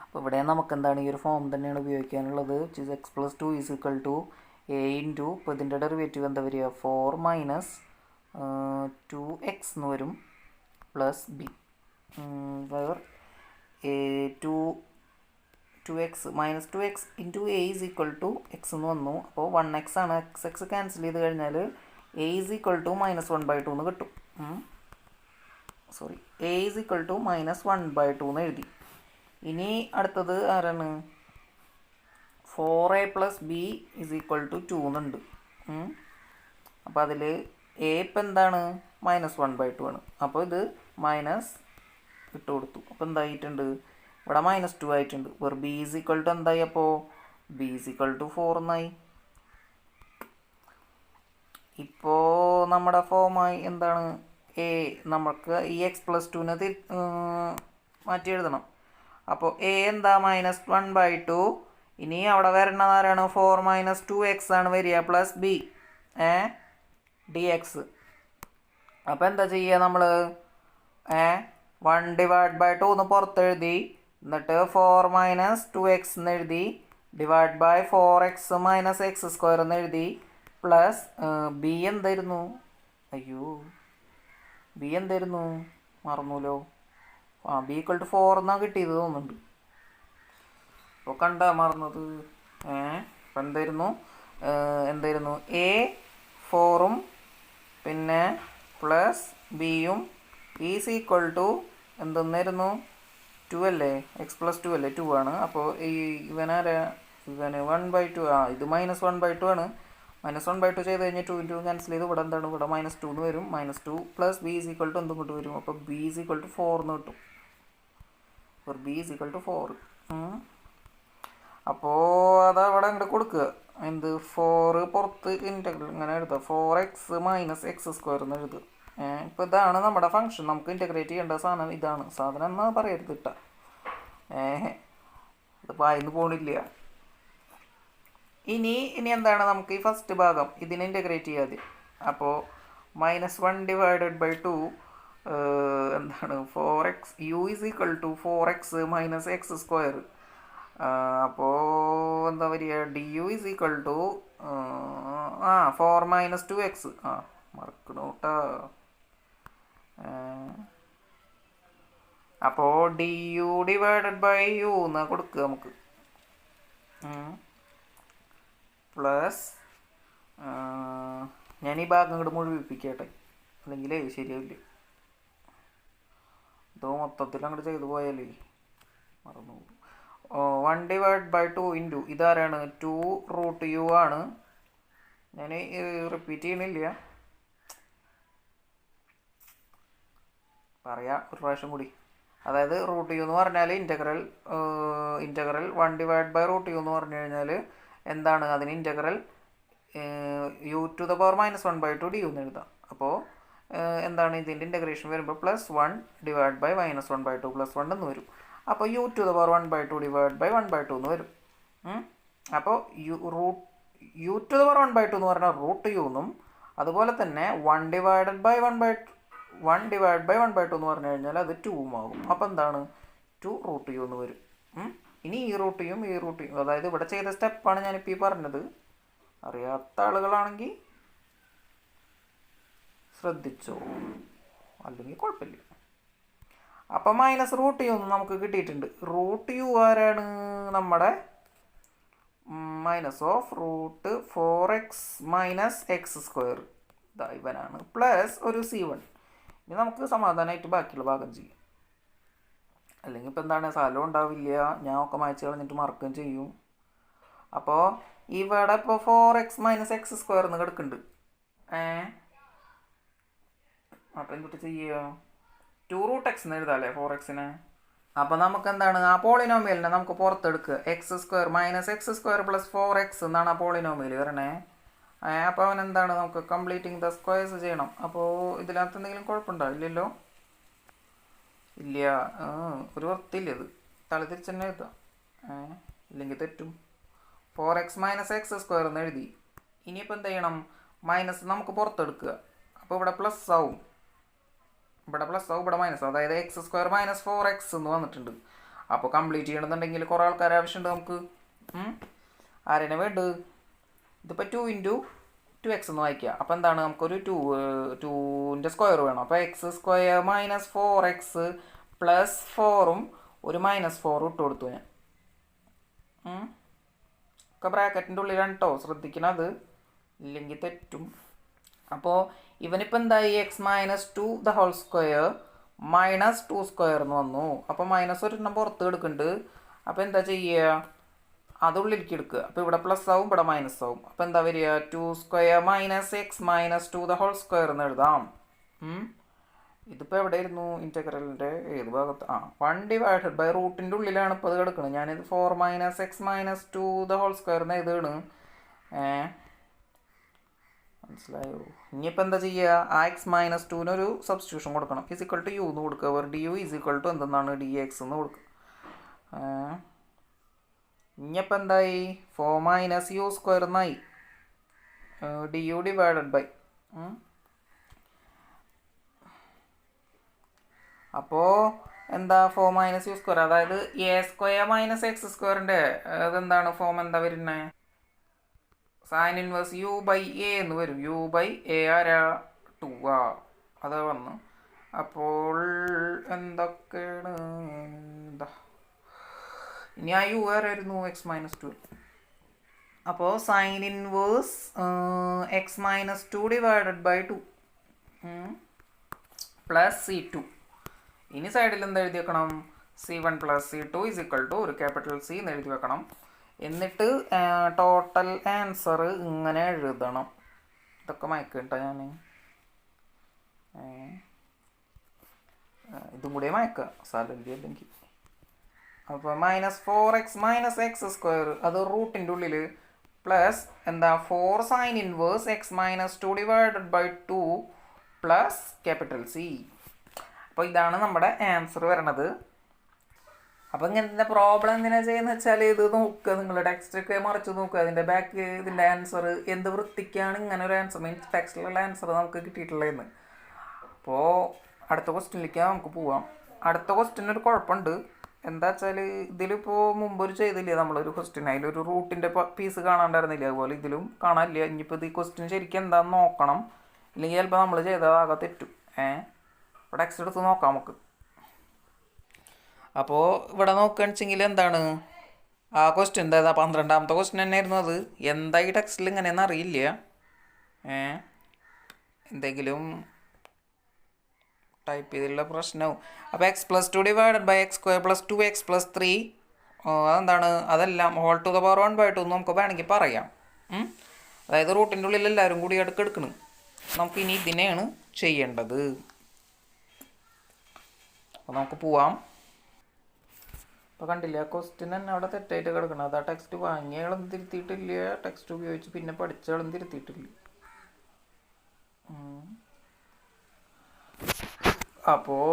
അപ്പോൾ ഇവിടെ നമുക്ക് എന്താണ് ഈ ഒരു ഫോം തന്നെയാണ് ഉപയോഗിക്കാനുള്ളത്. X plus 2 is equal to A into ഇപ്പോൾ ഇതിൻ്റെ ഡെറിവേറ്റീവ് എന്താ വരിക? 4 മൈനസ് 2x എന്ന് വരും plus b where a 2x minus 2x into a is equal to x എന്ന് വന്നു. അപ്പോൾ 1x ആണ്. എക്സ് ക്യാൻസൽ ചെയ്ത് കഴിഞ്ഞാൽ a is equal to minus 1/2 എന്ന് കിട്ടും. Sorry, a is equal to minus 1/2 എന്ന് എഴുതി. ഇനി അടുത്തത് ആരാണ്? 4a plus b is equal to 2 എന്നുണ്ട്. അപ്പോൾ അതിൽ എ ഇപ്പം എന്താണ്? മൈനസ് 1/2 ആണ്. അപ്പോൾ ഇത് മൈനസ് ഇട്ട് കൊടുത്തു. അപ്പോൾ എന്തായിട്ടുണ്ട്? ഇവിടെ -2 ആയിട്ടുണ്ട്. Where b is equal to എന്തായി? അപ്പോൾ ബി ഈസ് ഈക്വൽ ടു 4 എന്നായി. ഇപ്പോൾ നമ്മുടെ ഫോമായി എന്താണ്? എ നമുക്ക് ഈ എക്സ് പ്ലസ് 2നെ മാറ്റി എഴുതണം. അപ്പോൾ എ എന്താ? -1/2. ഇനി അവിടെ വരുന്നത് ആരാണ്? 4 മൈനസ് 2x ആണ് വരിക പ്ലസ് ബി ഡി എക്സ്. അപ്പോൾ എന്താ ചെയ്യുക നമ്മൾ? 1 ഡിവൈഡ് ബൈ 2 എന്ന് പുറത്തെഴുതി. എന്നിട്ട് 4 മൈനസ് 2x എന്ന് എഴുതി divide by 4x minus x square എന്ന് എഴുതി പ്ലസ് ബി എന്തായിരുന്നു? അയ്യോ, ബി എന്തായിരുന്നു? മറന്നൂലോ. ബി ഈക്വൽ ടു 4 എന്നാണ് കിട്ടിയത് തോന്നുന്നുണ്ട്. അപ്പോൾ കണ്ടാ മറന്നത്. അപ്പം എന്തായിരുന്നു? എ 4ഉം പിന്നെ പ്ലസ് ബിയും ഈസ് ഈക്വൽ ടു എന്തെന്നായിരുന്നു? 2 അല്ലേ? എക്സ് പ്ലസ് 2 അല്ലേ? 2 ആണ്. അപ്പോൾ ഇവന് 1/2. ഇത് -1/2 ആണ്. -1/2 ചെയ്ത് കഴിഞ്ഞാൽ 2 ഇൻറ്റു ക്യാൻസൽ ചെയ്ത് ഇവിടെ എന്താണ്? ഇവിടെ -2 എന്ന് വരും. -2 plus B is equal to എന്തും കൊണ്ട് വരും? അപ്പോൾ ബി ഈസ് ഈക്വൽ ടു 4 എന്ന് കിട്ടും. Four b is equal to 4. അപ്പോൾ അതവിടെ അങ്ങോട്ട് കൊടുക്കുക. എന്ത്? 4 പുറത്ത് ഇൻറ്റഗ്രൽ ഇങ്ങനെ എഴുതുക. 4x മൈനസ് എക്സ് സ്ക്വയർ എന്ന് എഴുതുക. ഇപ്പോൾ ഇതാണ് നമ്മുടെ ഫംഗ്ഷൻ. നമുക്ക് ഇൻറ്റഗ്രേറ്റ് ചെയ്യേണ്ട സാധനം ഇതാണ്. സാധനം എന്നാ പറയരുത് ഇട്ട ഇതിപ്പോൾ അതിന് പോണില്ല. ഇനി എന്താണ് നമുക്ക് ഈ ഫസ്റ്റ് ഭാഗം ഇതിനെ ഇൻറ്റഗ്രേറ്റ് ചെയ്യാതെ. അപ്പോൾ -1/2 എന്താണ് 4x u = 4x - x². അപ്പോൾ എന്താ പറയുക, du = 4 - 2x. മറക്കണോട്ടാ. അപ്പോൾ du/u എന്നാ കൊടുക്കുക നമുക്ക്. പ്ലസ് ഞാൻ ഈ ഭാഗം ഇങ്ങോട്ട് മുഴുവിപ്പിക്കട്ടെ, അല്ലെങ്കിൽ ശരിയാവില്ല. ഇതോ മൊത്തത്തിൽ അങ്ങോട്ട് ചെയ്തു പോയാലേ മറന്നു. 1/2 ഇതാരാണ്? 2√u ആണ്. ഞാൻ റിപ്പീറ്റ് ചെയ്യണില്ല, പറയാം ഒരു പ്രാവശ്യം കൂടി. അതായത് √u എന്ന് പറഞ്ഞാൽ ഇൻ്റഗ്രൽ 1/√u എന്ന് പറഞ്ഞു കഴിഞ്ഞാൽ എന്താണ്, അതിന് ഇൻ്റഗ്രൽ u⁻⁻1/2 du എന്ന് എഴുതാം. അപ്പോൾ എന്താണ് ഇതിൻ്റെ ഇൻ്റഗ്രേഷൻ വരുമ്പോൾ +1/-1/2 +1 എന്ന് വരും. അപ്പോൾ u⁻1/2 എന്ന് വരും. അപ്പോൾ u⁻1/2 എന്ന് പറഞ്ഞാൽ √u എന്നും, അതുപോലെ തന്നെ 1/1/1/2 എന്ന് പറഞ്ഞു കഴിഞ്ഞാൽ അത് 2 ആകും. അപ്പോൾ എന്താണ് 2√u എന്ന് വരും. ഇനി ഈ റൂട്ടിയും അതായത് ഇവിടെ ചെയ്ത സ്റ്റെപ്പാണ് ഞാനിപ്പോൾ ഈ പറഞ്ഞത്. അറിയാത്ത ആളുകളാണെങ്കിൽ ശ്രദ്ധിച്ചോ, അല്ലെങ്കിൽ കുഴപ്പമില്ല. അപ്പം -√u നമുക്ക് കിട്ടിയിട്ടുണ്ട്. √u ആരാണ്? നമ്മുടെ -4x - x². ഇതാ ഇവനാണ്. പ്ലസ് ഒരു c1. ഇനി നമുക്ക് സമാധാനമായിട്ട് ബാക്കിയുള്ള ഭാഗം ചെയ്യാം. അല്ലെങ്കിൽ ഇപ്പോൾ എന്താണ്, സ്ഥലം ഉണ്ടാവില്ല, ഞാൻ ഒക്കെ മായ്ച്ച് കളഞ്ഞിട്ട് മറക്കുകയും ചെയ്യും. അപ്പോൾ ഇവിടെ ഇപ്പോൾ 4x - x² എന്ന് കിടക്കുന്നുണ്ട്. അപ്പം എന്തിട്ട് ചെയ്യുക? 2√x എന്ന് എഴുതാമല്ലേ 4x-നെ. അപ്പോൾ നമുക്ക് എന്താണ്, ആ പോളിനോമിയലിനെ നമുക്ക് പുറത്തെടുക്കുക. x² - x² + 4x എന്നാണ് ആ പോളിനോമിയൽ വരണേ. അപ്പോൾ അവൻ എന്താണ്, നമുക്ക് കംപ്ലീറ്റിംഗ് ദ സ്ക്വയർസ് ചെയ്യണം. അപ്പോൾ ഇതിനകത്ത് എന്തെങ്കിലും കുഴപ്പമുണ്ടാവില്ലല്ലോ? ഇല്ല, ഒരു വൃത്തിയില്ല. ഇത് തല തിരിച്ച് തന്നെ എഴുതാം, ഇല്ലെങ്കിൽ തെറ്റും. 4x - x² എന്ന് എഴുതി. ഇനിയിപ്പോൾ എന്ത് ചെയ്യണം? മൈനസ് നമുക്ക് പുറത്തെടുക്കുക. അപ്പോൾ ഇവിടെ പ്ലസ് ആവും, ഇവിടെ മൈനസ്. അതായത് x² - 4x എന്ന് വന്നിട്ടുണ്ട്. അപ്പോൾ കംപ്ലീറ്റ് ചെയ്യണമെന്നുണ്ടെങ്കിൽ കുറേ ആൾക്കാർ ആവശ്യമുണ്ട് നമുക്ക്. ആരെന്നെ വേണ്ടത്? ഇതിപ്പോൾ 2 × 2x എന്ന് വായിക്കുക. അപ്പോൾ എന്താണ്, നമുക്കൊരു 2ൻ്റെ സ്ക്വയർ വേണം. അപ്പോൾ x² - 4x + 4ഉം ഒരു -4 ഇട്ട് കൊടുത്തു ഞാൻ. ഒക്കെ ബ്രാക്കറ്റിൻ്റെ ഉള്ളിലാണ് കേട്ടോ, ശ്രദ്ധിക്കണം അത്, ഇല്ലെങ്കിൽ തെറ്റും. അപ്പോൾ ഇവനിപ്പോൾ എന്തായി, x - 2² -2² എന്ന് വന്നു. അപ്പോൾ -1 പുറത്ത് എടുക്കുന്നുണ്ട്. അപ്പോൾ എന്താ ചെയ്യുക, അതുള്ളിലേക്ക് എടുക്കുക. അപ്പോൾ ഇവിടെ പ്ലസ് ആവും, ഇവിടെ മൈനസ് ആവും. അപ്പോൾ എന്താ വരിക, 2² - x - 2² എന്ന് എഴുതാം. ഇതിപ്പോൾ എവിടെയായിരുന്നു ഇൻറ്റഗ്രലിൻ്റെ ഏത് ഭാഗത്ത്? 1/√ൻ്റെ ഉള്ളിലാണ് ഇപ്പോൾ അത് കിടക്കുന്നത്. ഞാനിത് 4 - x - 2² എന്ന് എഴുതുകയാണ്. മനസ്സിലായോ? ഇനിയിപ്പോൾ എന്താ ചെയ്യുക, ആ x - 2നൊരു സബ്സ്റ്റിറ്റ്യൂഷൻ കൊടുക്കണം. = u എന്ന് കൊടുക്കുക. du = എന്തെന്നാണ് dx എന്ന് കൊടുക്കുക. ഇനിയിപ്പോൾ എന്തായി, 4 - u² എന്നായി. du/. അപ്പോൾ എന്താ 4 - u², അതായത് a² - x²ൻ്റെ അതെന്താണ് ഫോം, എന്താ വരുന്നത്? sin inverse u/a എന്ന് വരും. u/a ആരാ? 2 അത് വന്നു. അപ്പോൾ എന്തൊക്കെയാണ്, എന്താ ഇനി ആ u ആരായിരുന്നു? x - 2. അപ്പോൾ sin inverse x - 2/2 plus c2. ഇനി സൈഡിൽ എന്താ എഴുതി വെക്കണം? c1 + c2 = ഒരു ക്യാപിറ്റൽ C എന്ന് എഴുതി വെക്കണം. എന്നിട്ട് ടോട്ടൽ ആൻസർ ഇങ്ങനെ എഴുതണം. ഇതൊക്കെ മയക്കട്ടോ ഞാൻ, ഇതും കൂടി മയക്കുക സാലറി അല്ലെങ്കിൽ. അപ്പോൾ -4x - x² അത് റൂട്ടിൻ്റെ ഉള്ളിൽ പ്ലസ് എന്താ 4 sin inverse x - 2/2 plus capital C. അപ്പോൾ ഇതാണ് നമ്മുടെ ആൻസർ വരണത്. അപ്പോൾ ഇങ്ങനത്തെ പ്രോബ്ലം എന്തിനാ ചെയ്യുന്നത് വെച്ചാൽ ഇത് നോക്കുക, നിങ്ങൾ ടെക്സ്റ്റൊക്കെ മറിച്ച് നോക്കുക, അതിൻ്റെ ബാക്ക് ഇതിൻ്റെ ആൻസർ എന്ത് വൃത്തിക്കാണ് ഇങ്ങനെ ഒരു ആൻസർ മീൻസ് ടെക്സ്റ്റിലുള്ള ആൻസർ നമുക്ക് കിട്ടിയിട്ടുള്ളതെന്ന്. അപ്പോൾ അടുത്ത ക്വസ്റ്റ്യനിലേക്ക് നമുക്ക് പോവാം. അടുത്ത ക്വസ്റ്റ്യൻ ഒരു കുഴപ്പമുണ്ട്. എന്താ വെച്ചാൽ ഇതിലിപ്പോൾ മുമ്പൊരു ചെയ്തില്ലേ നമ്മളൊരു ക്വസ്റ്റ്യൻ, അതിലൊരു റൂട്ടിൻ്റെ പീസ് കാണാണ്ടായിരുന്നില്ല, അതുപോലെ ഇതിലും കാണാനില്ല. ഇനിയിപ്പോൾ ഇത് ഈ ക്വസ്റ്റ്യൻ ശരിക്കും എന്താണെന്ന് നോക്കണം, ഇല്ലെങ്കിൽ ചിലപ്പോൾ നമ്മൾ ചെയ്തതാകെ തെറ്റും. ഇപ്പോൾ ടെക്സ്റ്റ് എടുത്ത് നോക്കാം നമുക്ക്. അപ്പോൾ ഇവിടെ നോക്കുകയാണെന്ന് വെച്ചെങ്കിൽ എന്താണ് ആ ക്വസ്റ്റ്യൻ എന്താ 12ാമത്തെ ക്വസ്റ്റ്യൻ തന്നെയായിരുന്നു അത്. എന്താ ഈ ടെക്സ്റ്റിൽ ഇങ്ങനെയെന്ന് അറിയില്ല. എന്തെങ്കിലും ടൈപ്പ് ചെയ്തിട്ടുള്ള പ്രശ്നവും. അപ്പോൾ x+2 divided by x² + 2x+3 അതെന്താണ്, അതെല്ലാം ഹോൾ ടു ദ പവർ 1/2 എന്ന് നമുക്ക് വേണമെങ്കിൽ പറയാം. അതായത് റൂട്ടിൻ്റെ ഉള്ളിൽ എല്ലാവരും കൂടി എടുക്കണം. നമുക്ക് ഇനി ഇതിനെയാണ് ചെയ്യേണ്ടത്. അപ്പോൾ നമുക്ക് പോവാം. അപ്പോൾ കണ്ടില്ല ക്വസ്റ്റ്യൻ തന്നെ അവിടെ തെറ്റായിട്ട് കിടക്കണം. അത് ആ ടെക്സ്റ്റ് വാങ്ങിയാളും തിരുത്തിയിട്ടില്ല, ടെക്സ്റ്റ് ഉപയോഗിച്ച് പിന്നെ പഠിച്ചാളും തിരുത്തിയിട്ടില്ല. അപ്പോൾ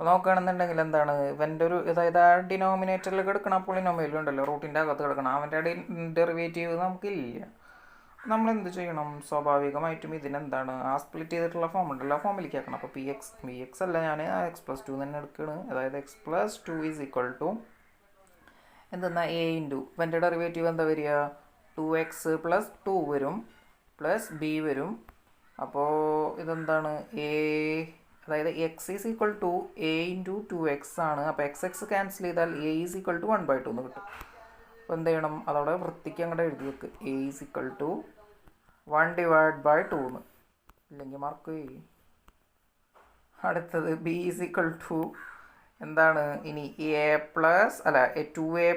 നോക്കുകയാണെന്നുണ്ടെങ്കിൽ എന്താണ് ഇവൻ്റെ ഒരു, അതായത് ആ ഡിനോമിനേറ്ററിൽ കിടക്കണം പോളിനോമിയലും ഉണ്ടല്ലോ റൂട്ടിൻ്റെ അകത്ത് കിടക്കണം, അവൻ്റെ ഡെറിവേറ്റീവ് നമുക്കില്ല. നമ്മളെന്ത് ചെയ്യണം, സ്വാഭാവികമായിട്ടും ഇതിനെന്താണ് ആ സ്പ്ലിറ്റ് ചെയ്തിട്ടുള്ള ഫോം ഉണ്ടല്ലോ ആ ഫോമിലേക്ക് ആക്കണം. അപ്പോൾ ബി എക്സ് അല്ല, ഞാൻ ആ x+2 തന്നെ എടുക്കുകയാണ്. അതായത് x+2 = എന്തെന്നാ a × ഇവൻ്റെ ഡെറിവേറ്റീവ് എന്താ വരിക, 2x + 2 വരും പ്ലസ് b വരും. അപ്പോൾ ഇതെന്താണ് a, അതായത് x = a × 2x ആണ്. അപ്പോൾ x ക്യാൻസൽ ചെയ്താൽ a = 1/2 എന്ന് കിട്ടും. അപ്പോൾ എന്ത് ചെയ്യണം, അതവിടെ വൃത്തിക്ക് അങ്ങോട്ട് എഴുതി വെക്ക്, a = 1/2 എന്ന്, ഇല്ലെങ്കിൽ മാർക്ക് ചെയ്യും. അടുത്തത് b = എന്താണ് ഇനി 2a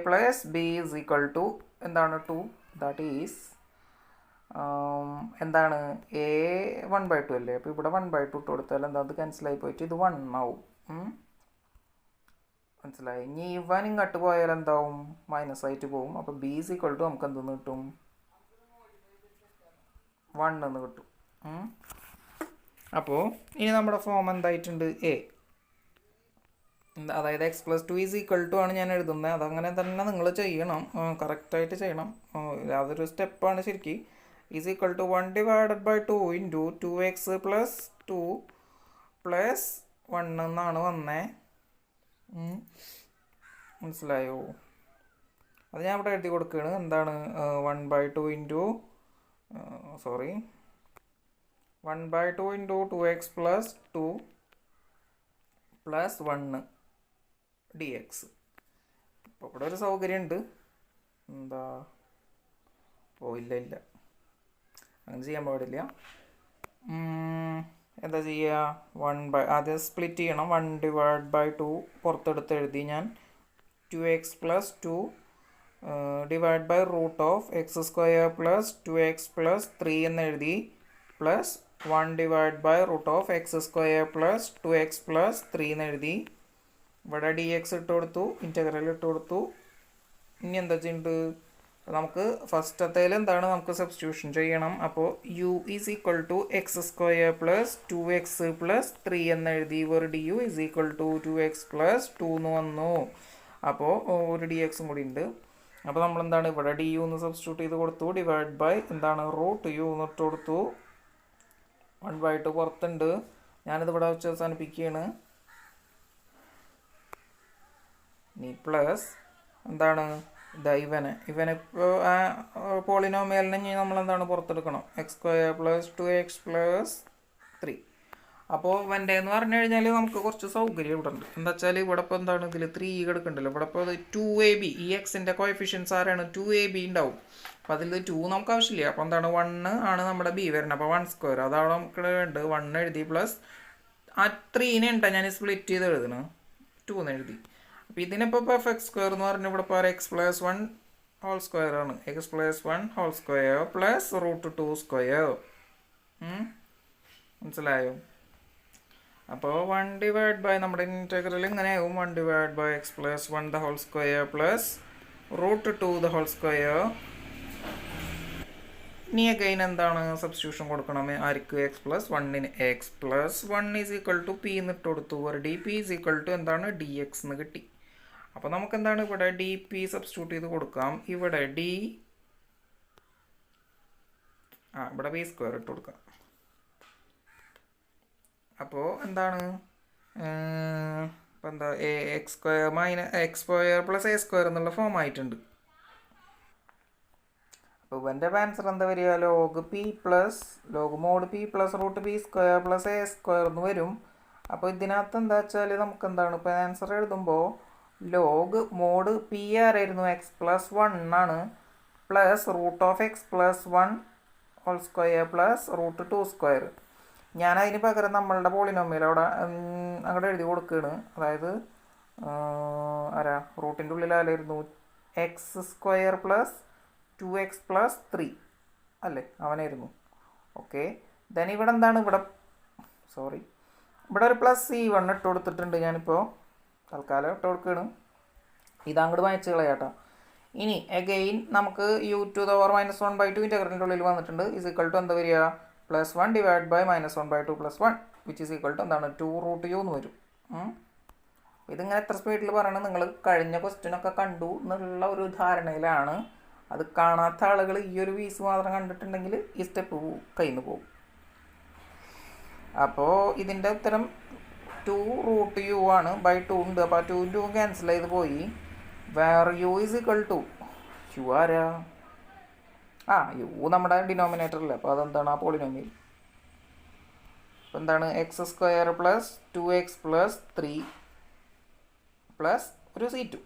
+ b = എന്താണ് 2, ദാറ്റ് ഈസ് എന്താണ് a 1/2 അല്ലേ. അപ്പോൾ ഇവിടെ 1/2 ഇട്ട് കൊടുത്താൽ എന്താ അത് ക്യാൻസലായി പോയിട്ട് ഇത് 1 ആവും. മനസ്സിലായി. ഇനി ഇവൻ ഇങ്ങോട്ട് പോയാൽ എന്താവും, മൈനസ് ആയിട്ട് പോവും. അപ്പോൾ b = നമുക്ക് എന്തെന്ന് കിട്ടും, 1 എന്ന് കിട്ടും. അപ്പോൾ ഇനി നമ്മുടെ ഫോം എന്തായിട്ടുണ്ട്, a, അതായത് x+2 ആണ് ഞാൻ എഴുതുന്നത്. അതങ്ങനെ തന്നെ നിങ്ങൾ ചെയ്യണം, കറക്റ്റായിട്ട് ചെയ്യണം. അതൊരു സ്റ്റെപ്പാണ് ശരിക്കും. = 1/2 × 2x + 2 + 1 എന്നാണ് വന്നേ. മനസ്സിലായോ? അത് ഞാൻ ഇവിടെ എഴുതി കൊടുക്കുകയാണ്. എന്താണ് 1/2 × 2x + 2 + 1 dx. അപ്പോൾ ഇവിടെ ഒരു സൗകര്യമുണ്ട്. എന്താ ഇല്ല അങ്ങനെ ചെയ്യാൻ പാടില്ല. എന്താ ചെയ്യുക, ആദ്യം സ്പ്ലിറ്റ് ചെയ്യണം. 1/2 പുറത്തെടുത്ത് എഴുതി ഞാൻ. 2x + 2 √(x² + 2x + 3 എന്ന് എഴുതി, പ്ലസ് 1/√(x² + 2x + 3 എന്ന് എഴുതി. ഇവിടെ dx ഇട്ട് കൊടുത്തു, ഇൻറ്റഗ്രൽ ഇട്ട് കൊടുത്തു. ഇനി എന്താ ചെയ്യുന്നുണ്ട്, നമുക്ക് ഫസ്റ്റത്തേൽ എന്താണ് നമുക്ക് സബ്സ്റ്റിറ്റ്യൂഷൻ ചെയ്യണം. അപ്പോൾ u = x² + 2x + 3 എന്ന് എഴുതി. ഒരു du = 2x + 2 എന്ന് വന്നു. അപ്പോൾ ഒരു dx കൂടി ഉണ്ട്. അപ്പോൾ നമ്മളെന്താണ് ഇവിടെ du എന്ന് സബ്സ്റ്റിറ്റ്യൂട്ട് ചെയ്ത് കൊടുത്തു, ഡിവൈഡ് ബൈ എന്താണ് √u എന്ന് ഇട്ട് കൊടുത്തു. 1/2 പുറത്തുണ്ട്, ഞാനിത് ഇവിടെ വെച്ച് അവസാനിപ്പിക്കുകയാണ്. ഇനി പ്ലസ് എന്താണ് ഇവനിപ്പോൾ പോളിനോമിയലിനെ നമ്മളെന്താണ് പുറത്തെടുക്കണം, x² + 2x + 3. അപ്പോൾ ഇവൻ്റെ എന്ന് പറഞ്ഞു കഴിഞ്ഞാൽ നമുക്ക് കുറച്ച് സൗകര്യം ഇവിടെ ഉണ്ട്. എന്താ വെച്ചാൽ ഇവിടെ ഇപ്പോൾ എന്താണ് ഇതിൽ 3 കിടക്കുന്നുണ്ടല്ലോ. ഇവിടെ ഇപ്പോൾ 2ab, ഈ എക്സിൻ്റെ കോഎഫിഷ്യൻസ് ആരാണ് 2ab ഉണ്ടാവും. അപ്പോൾ അതിൽ 2 നമുക്ക് ആവശ്യമില്ല. അപ്പോൾ എന്താണ് 1 ആണ് നമ്മുടെ b വരുന്നത്. അപ്പോൾ 1² അതവിടെ നമുക്ക് ഉണ്ട്, 1 എഴുതി പ്ലസ് ആ 3നെ ഉണ്ടോ ഞാൻ സ്പ്ലിറ്റ് ചെയ്ത് എഴുതണം, 2 എന്ന് എഴുതി. അപ്പോൾ ഇതിനിപ്പോൾ x² എന്ന് പറഞ്ഞാൽ ഇവിടെ ഇപ്പോൾ x+1 2 ആണ്. x+1 2 plus √2². മനസ്സിലായോ? അപ്പോൾ 1/, നമ്മുടെ ഇൻറ്റഗ്രൽ ഇങ്ങനെ ആവും, 1/x+1 2 പ്ലസ് √2² ഇനി അഗൈൻ എന്താണ് സബ്സ്റ്റിറ്റ്യൂഷൻ കൊടുക്കണം ആർക്ക് എക്സ് പ്ലസ് വണ്ണിന് x plus one is equal to p എന്നിട്ട് കൊടുത്തു d P is equal to എന്താണ് ഡി എക്സ് എന്ന് കിട്ടി. അപ്പോൾ നമുക്ക് എന്താണ് ഇവിടെ ഡി പി സബ്സ്റ്റിറ്റ്യൂട്ട് ചെയ്ത് കൊടുക്കാം. ഇവിടെ ഇവിടെ ബി സ്ക്വയർ ഇട്ട് കൊടുക്കാം. അപ്പോൾ എന്താണ് ഇപ്പോൾ എന്താ x square x square plus A square എന്നുള്ള ഫോം ആയിട്ടുണ്ട്. അപ്പോൾ ഇവൻ്റെ ആൻസർ എന്താ വരിക? Log mod p plus root p square plus A square എന്ന് വരും. അപ്പോൾ ഇതിനകത്ത് എന്താ വെച്ചാൽ നമുക്ക് എന്താണ് ഇപ്പോൾ ആൻസർ എഴുതുമ്പോൾ ലോഗ് മോഡ് പി ആരായിരുന്നു? എക്സ് പ്ലസ് വൺ ആണ്, plus root of x plus one whole square plus root two square. ഞാൻ അതിന് പകരം നമ്മളുടെ പോളിനോമിയൽ അവിടെ അങ്ങോട്ട് എഴുതി കൊടുക്കുകയാണ്. അതായത് റൂട്ടിൻ്റെ ഉള്ളിലായിരുന്നു X square plus 2x plus 3 അല്ലേ, അവനായിരുന്നു. ഓക്കെ, ദെൻ ഇവിടെ എന്താണ് ഇവിടെ ഒരു പ്ലസ് C1 ഇട്ട് കൊടുത്തിട്ടുണ്ട്. ഞാനിപ്പോൾ തൽക്കാലം ഇട്ട് കൊടുക്കുകയാണ്. ഇതങ്ങോട്ട് വായിച്ച് കളയാട്ടോ. ഇനി അഗെയിൻ നമുക്ക് u⁻1/2 ഇൻ്റഗ്രലിൻ്റെ ഉള്ളിൽ വന്നിട്ടുണ്ട്. ഇസ് ഈക്വൽ ടു എന്താ വരിക? +1 divide by -1/2 + 1 which is equal to എന്താണ് 2√u എന്ന് വരും. ഇതിങ്ങനെ എത്ര സ്പീഡിൽ പറയണം? നിങ്ങൾ കഴിഞ്ഞ ക്വസ്റ്റ്യനൊക്കെ കണ്ടു എന്നുള്ള ഒരു ധാരണയിലാണ്. അത് കാണാത്ത ആളുകൾ ഈ ഒരു വീസ് മാത്രം കണ്ടിട്ടുണ്ടെങ്കിൽ ഈ സ്റ്റെപ്പ് കയ്യിൽ നിന്ന് പോകും. അപ്പോൾ ഇതിൻ്റെ ഉത്തരം 2√u ആണ്. ബൈ 2 ഉണ്ട്. അപ്പോൾ 2 ക്യാൻസൽ ചെയ്ത് പോയി. Where u is equal to u ആരാ? u നമ്മുടെ ഡിനോമിനേറ്ററല്ലേ. അപ്പോൾ അതെന്താണ്? ആ പോളിനോമിയൽ. അപ്പോൾ എന്താണ്? X square plus 2x plus 3 plus ഒരു C2.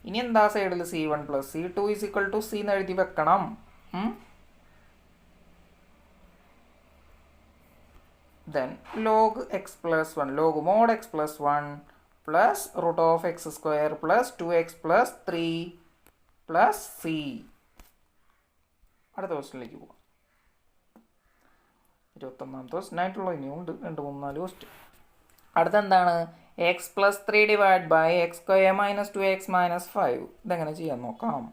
ഇനി എന്താ സൈഡിൽ C1 plus C2 is equal to C എന്ന് എഴുതി വെക്കണം. Then log X plus 1 log mod x plus 1 plus root of x square plus 2x plus 3 plus C. അടുത്ത ക്വസ്റ്റ്യനിലേക്ക് പോകാം. 21ാമത്തെ ക്വസ്റ്റ്യനായിട്ടുള്ള ഇനിയും ഉണ്ട് 2, 3, 4 ക്വസ്റ്റ്യൻ. അടുത്തെന്താണ്? X plus 3 divide by X square minus 2x minus 5. ഇതെങ്ങനെ ചെയ്യാൻ നോക്കാം.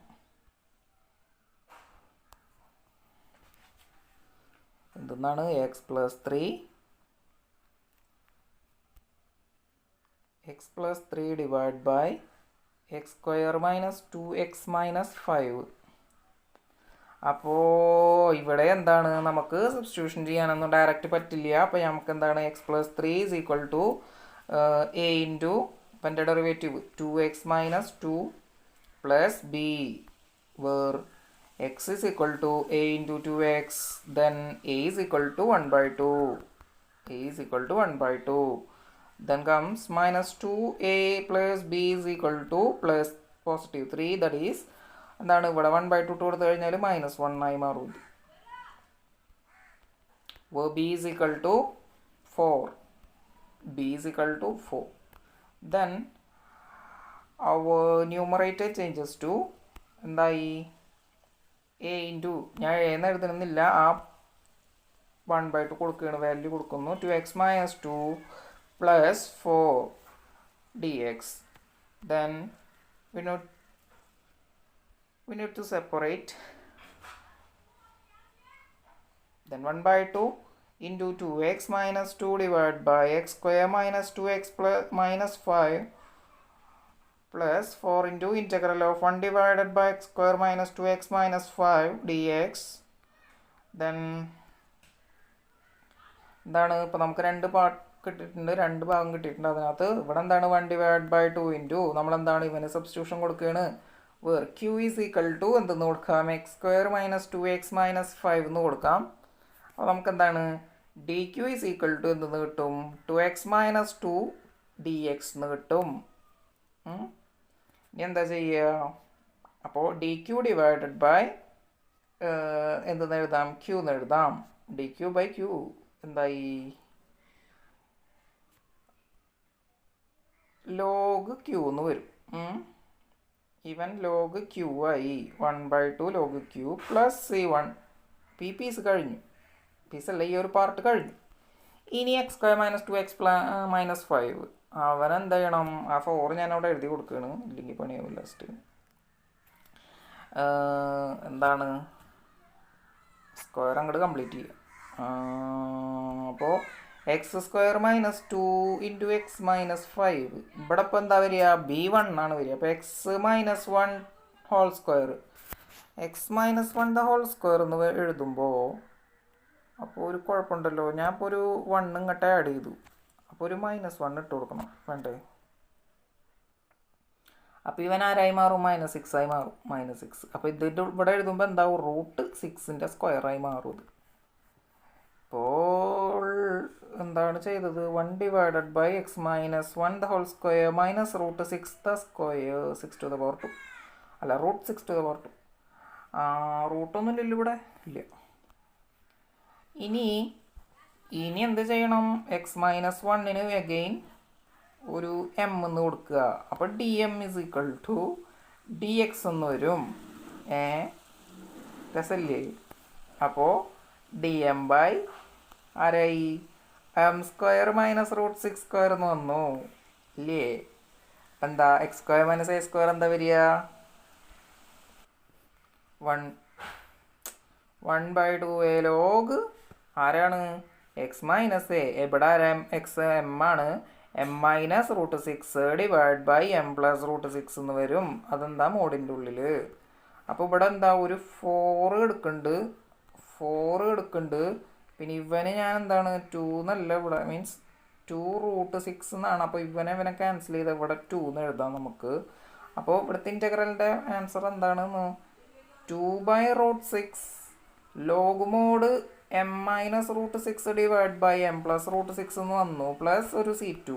എന്താണ്? X plus 3 divide by X square minus 2x minus 5. അപ്പോൾ ഇവിടെ എന്താണ്? നമുക്ക് സബ്സ്റ്റിറ്റ്യൂഷൻ ചെയ്യാനൊന്നും ഡയറക്റ്റ് പറ്റില്ല. അപ്പോൾ നമുക്ക് എന്താണ്? X plus 3 is equal to a into എൻ്റെ derivative 2x minus 2 plus b where x is equal to a into 2x. Then a is equal to 1/2. a is equal to 1/2. Then comes minus 2a plus b is equal to plus +3. That is എന്താണ്? ഇവിടെ 1/2 കൊടുത്തു കഴിഞ്ഞാൽ -1 ആയി മാറും. b is equal to 4. b is equal to 4. Then our numerator changes to എന്തായി? a into ഞാൻ എന്ന് എഴുതണമെന്നില്ല, ആ 1/2 കൊടുക്കുകയാണ്, വാല്യൂ കൊടുക്കുന്നു. 2x minus 2 plus 4 dx. Then we need to separate. Then 1/2 into 2x minus 2 divided by x square minus 2x plus minus 5 plus 4 into integral of 1 divided by x square minus 2x minus 5 dx. Then എന്താണ്? ഇപ്പോൾ നമുക്ക് 2 part കിട്ടിയിട്ടുണ്ട്, 2 ഭാഗം കിട്ടിയിട്ടുണ്ട്. അതിനകത്ത് ഇവിടെ എന്താണ്? 1 divide by 2 into നമ്മളെന്താണ്? ഇവന് സബ്സ്റ്റിറ്റ്യൂഷൻ കൊടുക്കുകയാണ്. Where q is equal to എന്തെന്ന് കൊടുക്കാം? X square minus 2x minus 5 എന്ന് കൊടുക്കാം. അപ്പോൾ നമുക്ക് എന്താണ്? dq ഈസ് ഈക്വൽ ടു എന്തെന്ന് കിട്ടും? 2x മൈനസ് 2 dx എന്ന് കിട്ടും. ഇനി എന്താ ചെയ്യുക? അപ്പോൾ dq ഡിവൈഡഡ് ബൈ എന്തെന്ന് എഴുതാം? q എന്ന് എഴുതാം. dq ബൈ q എന്തായി? ലോഗ് q എന്ന് വരും. ഇവൻ ലോഗ് q ആയി. 1/2 log q plus C1. Piece കഴിഞ്ഞു. പീസല്ല, ഈ ഒരു പാർട്ട് കഴിഞ്ഞു. ഇനി X square minus 2x minus 5 അവൻ എന്ത് ചെയ്യണം? ആ 4 ഞാൻ അവിടെ എഴുതി കൊടുക്കുകയാണ്, ഇല്ലെങ്കിൽ പണിയാവും ലാസ്റ്റ്. എന്താണ്? സ്ക്വയർ അങ്ങോട്ട് കംപ്ലീറ്റ് ചെയ്യുക. അപ്പോൾ x square minus 2 into X minus 5. ഇവിടെ ഇപ്പോൾ എന്താ വരിക? B1 ആണ് വരിക. അപ്പോൾ X minus 1 whole square, x minus 1 the whole square എന്ന് എഴുതുമ്പോൾ അപ്പോൾ ഒരു കുഴപ്പമുണ്ടല്ലോ. ഞാൻ ഇപ്പോൾ ഒരു 1 ഇങ്ങോട്ട് ആഡ് ചെയ്തു. അപ്പോൾ ഒരു -1 ഇട്ട് കൊടുക്കണം വേണ്ടേ? അപ്പോൾ ഇവൻ ആരായി മാറും? -6 ആയി മാറും. -6. അപ്പോൾ ഇതിൻ്റെ ഇവിടെ എഴുതുമ്പോൾ എന്താവും? √6ൻ്റെ സ്ക്വയറായി മാറും ഇത്. ഇപ്പോൾ എന്താണ് ചെയ്തത്? 1 divided by x minus 1 the whole square minus √6 the square 6 to the power 2. അല്ല, √6 ടു ദ പവർ 2. റൂട്ടൊന്നും ഇല്ലല്ലോ ഇവിടെ, ഇല്ല. ഇനി എന്ത് ചെയ്യണം? എക്സ് മൈനസ് 1ന് അഗെയിൻ ഒരു എം എന്ന് കൊടുക്കുക. അപ്പോൾ dm is equal to dx എന്ന് വരും. രസല്ലേ? അപ്പോൾ dm ബൈ ആരായി? എം സ്ക്വയർ മൈനസ് √6 സ്ക്വയർ എന്ന് വന്നു ഇല്ലേ? എന്താ x square minus A square എന്താ വരിക? 1/2a log ആരാണ്? X minus a. എവിടെ ആരാ? എക്സ് എം ആണ്. M minus √6 divide by m plus √6 എന്ന് വരും. അതെന്താ? മോഡിൻ്റെ ഉള്ളിൽ. അപ്പോൾ ഇവിടെ എന്താ? ഒരു 4 എടുക്കുന്നുണ്ട്. പിന്നെ ഇവന് ഞാൻ എന്താണ്? 2 എന്നല്ല ഇവിടെ, മീൻസ് 2√6 എന്നാണ്. അപ്പോൾ ഇവനെ ക്യാൻസൽ ചെയ്ത് ഇവിടെ 2 എന്ന് എഴുതാം നമുക്ക്. അപ്പോൾ ഇവിടുത്തെ ഇൻ്റഗ്രലിൻ്റെ ആൻസർ എന്താണ്? 2/√6 log mod m minus √6 divide by m plus √6 എന്ന് വന്നു, പ്ലസ് ഒരു C2.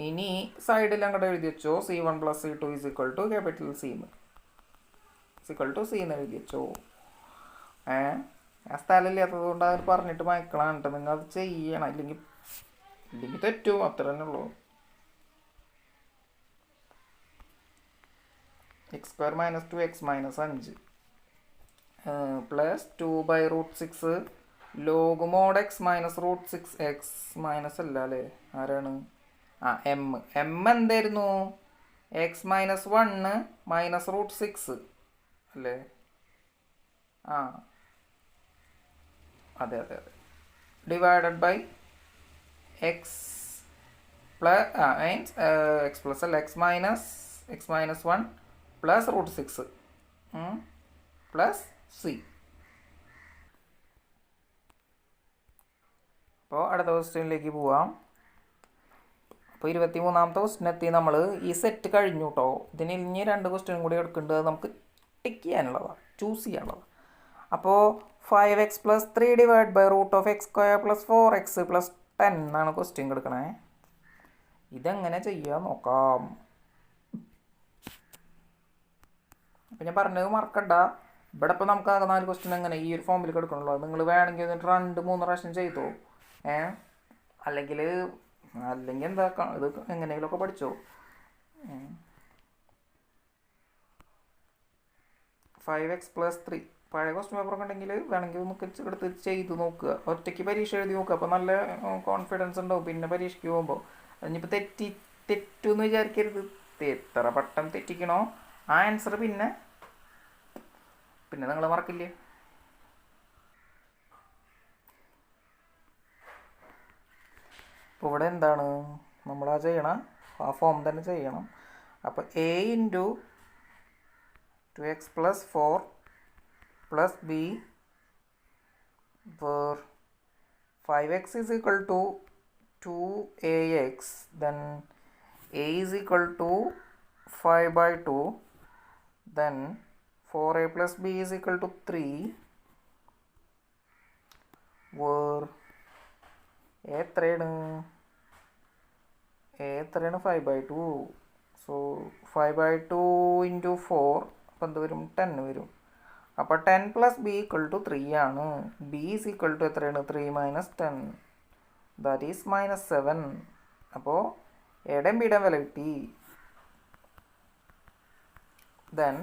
ഇനി സൈഡിൽ അങ്ങോട്ട് എഴുതി വെച്ചോ. C1 plus C2 is equal to capital C എന്ന് എഴുതി വെച്ചോ. ആ സ്ഥലമില്ലാത്തത് കൊണ്ട് അത് പറഞ്ഞിട്ട് മയക്കണം കേട്ടോ. നിങ്ങൾ അത് ചെയ്യണം, ഇല്ലെങ്കിൽ തെറ്റും. അത്ര തന്നെ ഉള്ളൂ. X square minus 2x minus 5 plus 2/√6 log mod X minus √6 X minus അല്ല അല്ലേ? ആരാണ്? എം എന്തായിരുന്നു? എക്സ് മൈനസ് 1 മൈനസ് √6 അല്ലേ? അതെ. Divided by X plus X plus അല്ല, X minus 1 plus √6 plus C. അപ്പോൾ അടുത്ത ക്വസ്റ്റ്യനിലേക്ക് പോവാം. അപ്പോൾ 23ാമത്തെ ക്വസ്റ്റ്യൻ എത്തി നമ്മൾ. ഈ സെറ്റ് കഴിഞ്ഞു കേട്ടോ. ഇതിന് ഇനി 2 ക്വസ്റ്റ്യനും കൂടി എടുക്കേണ്ടത് നമുക്ക് ടിക്ക് ചെയ്യാനുള്ളതാണ്, ചൂസ് ചെയ്യാനുള്ളതാണ്. അപ്പോൾ 5x + 3 divide by √(x² + 4x + 10 എന്നാണ് ക്വസ്റ്റ്യൻ എടുക്കണേ. ഇതെങ്ങനെ ചെയ്യാൻ നോക്കാം. അപ്പം ഞാൻ പറഞ്ഞത് മറക്കണ്ട. ഇവിടെ ഇപ്പോൾ നമുക്ക് ആകെ 4 ക്വസ്റ്റ്യൻ എങ്ങനെ ഈ ഒരു ഫോമിൽ എടുക്കണല്ലോ. നിങ്ങൾ വേണമെങ്കിൽ എന്നിട്ട് 2-3 പ്രാവശ്യം ചെയ്തോ. അല്ലെങ്കിൽ എന്താ ഇത് എങ്ങനെയെങ്കിലുമൊക്കെ പഠിച്ചോ. 5x + 3 പഴയ ക്വസ്റ്റ്യൻ പേപ്പറൊക്കെ ഉണ്ടെങ്കിൽ വേണമെങ്കിൽ നമുക്ക് എടുത്ത് ചെയ്ത് നോക്കുക. ഒറ്റയ്ക്ക് പരീക്ഷ എഴുതി നോക്കുക. അപ്പോൾ നല്ല കോൺഫിഡൻസ് ഉണ്ടാവും പിന്നെ പരീക്ഷയ്ക്ക് പോകുമ്പോൾ. അതിനിപ്പോൾ തെറ്റുമെന്ന് വിചാരിക്കരുത്. എത്ര പെട്ടെന്ന് തെറ്റിക്കണോ ആ ആൻസർ പിന്നെ നിങ്ങൾ മറക്കില്ലേ. അപ്പോൾ ഇവിടെ എന്താണ് നമ്മളാ ചെയ്യണം? ആ ഫോം തന്നെ ചെയ്യണം. അപ്പോൾ a × 2x + 4 + b where 5x is equal to 2ax, then a is equal to 5/2, then 4a + b is equal to 3, where a എത്രയാണ്? 5/2. സോ 5/2 × 4 അപ്പോൾ എന്ത് വരും? 10 വരും. അപ്പോൾ 10 + b = 3 ആണ്. b is equal to എത്രയാണ്? 3 - 10, ദാറ്റ് ഈസ് -7. അപ്പോൾ എയുടെയും ബിയുടെയും വില കിട്ടി. ദെൻ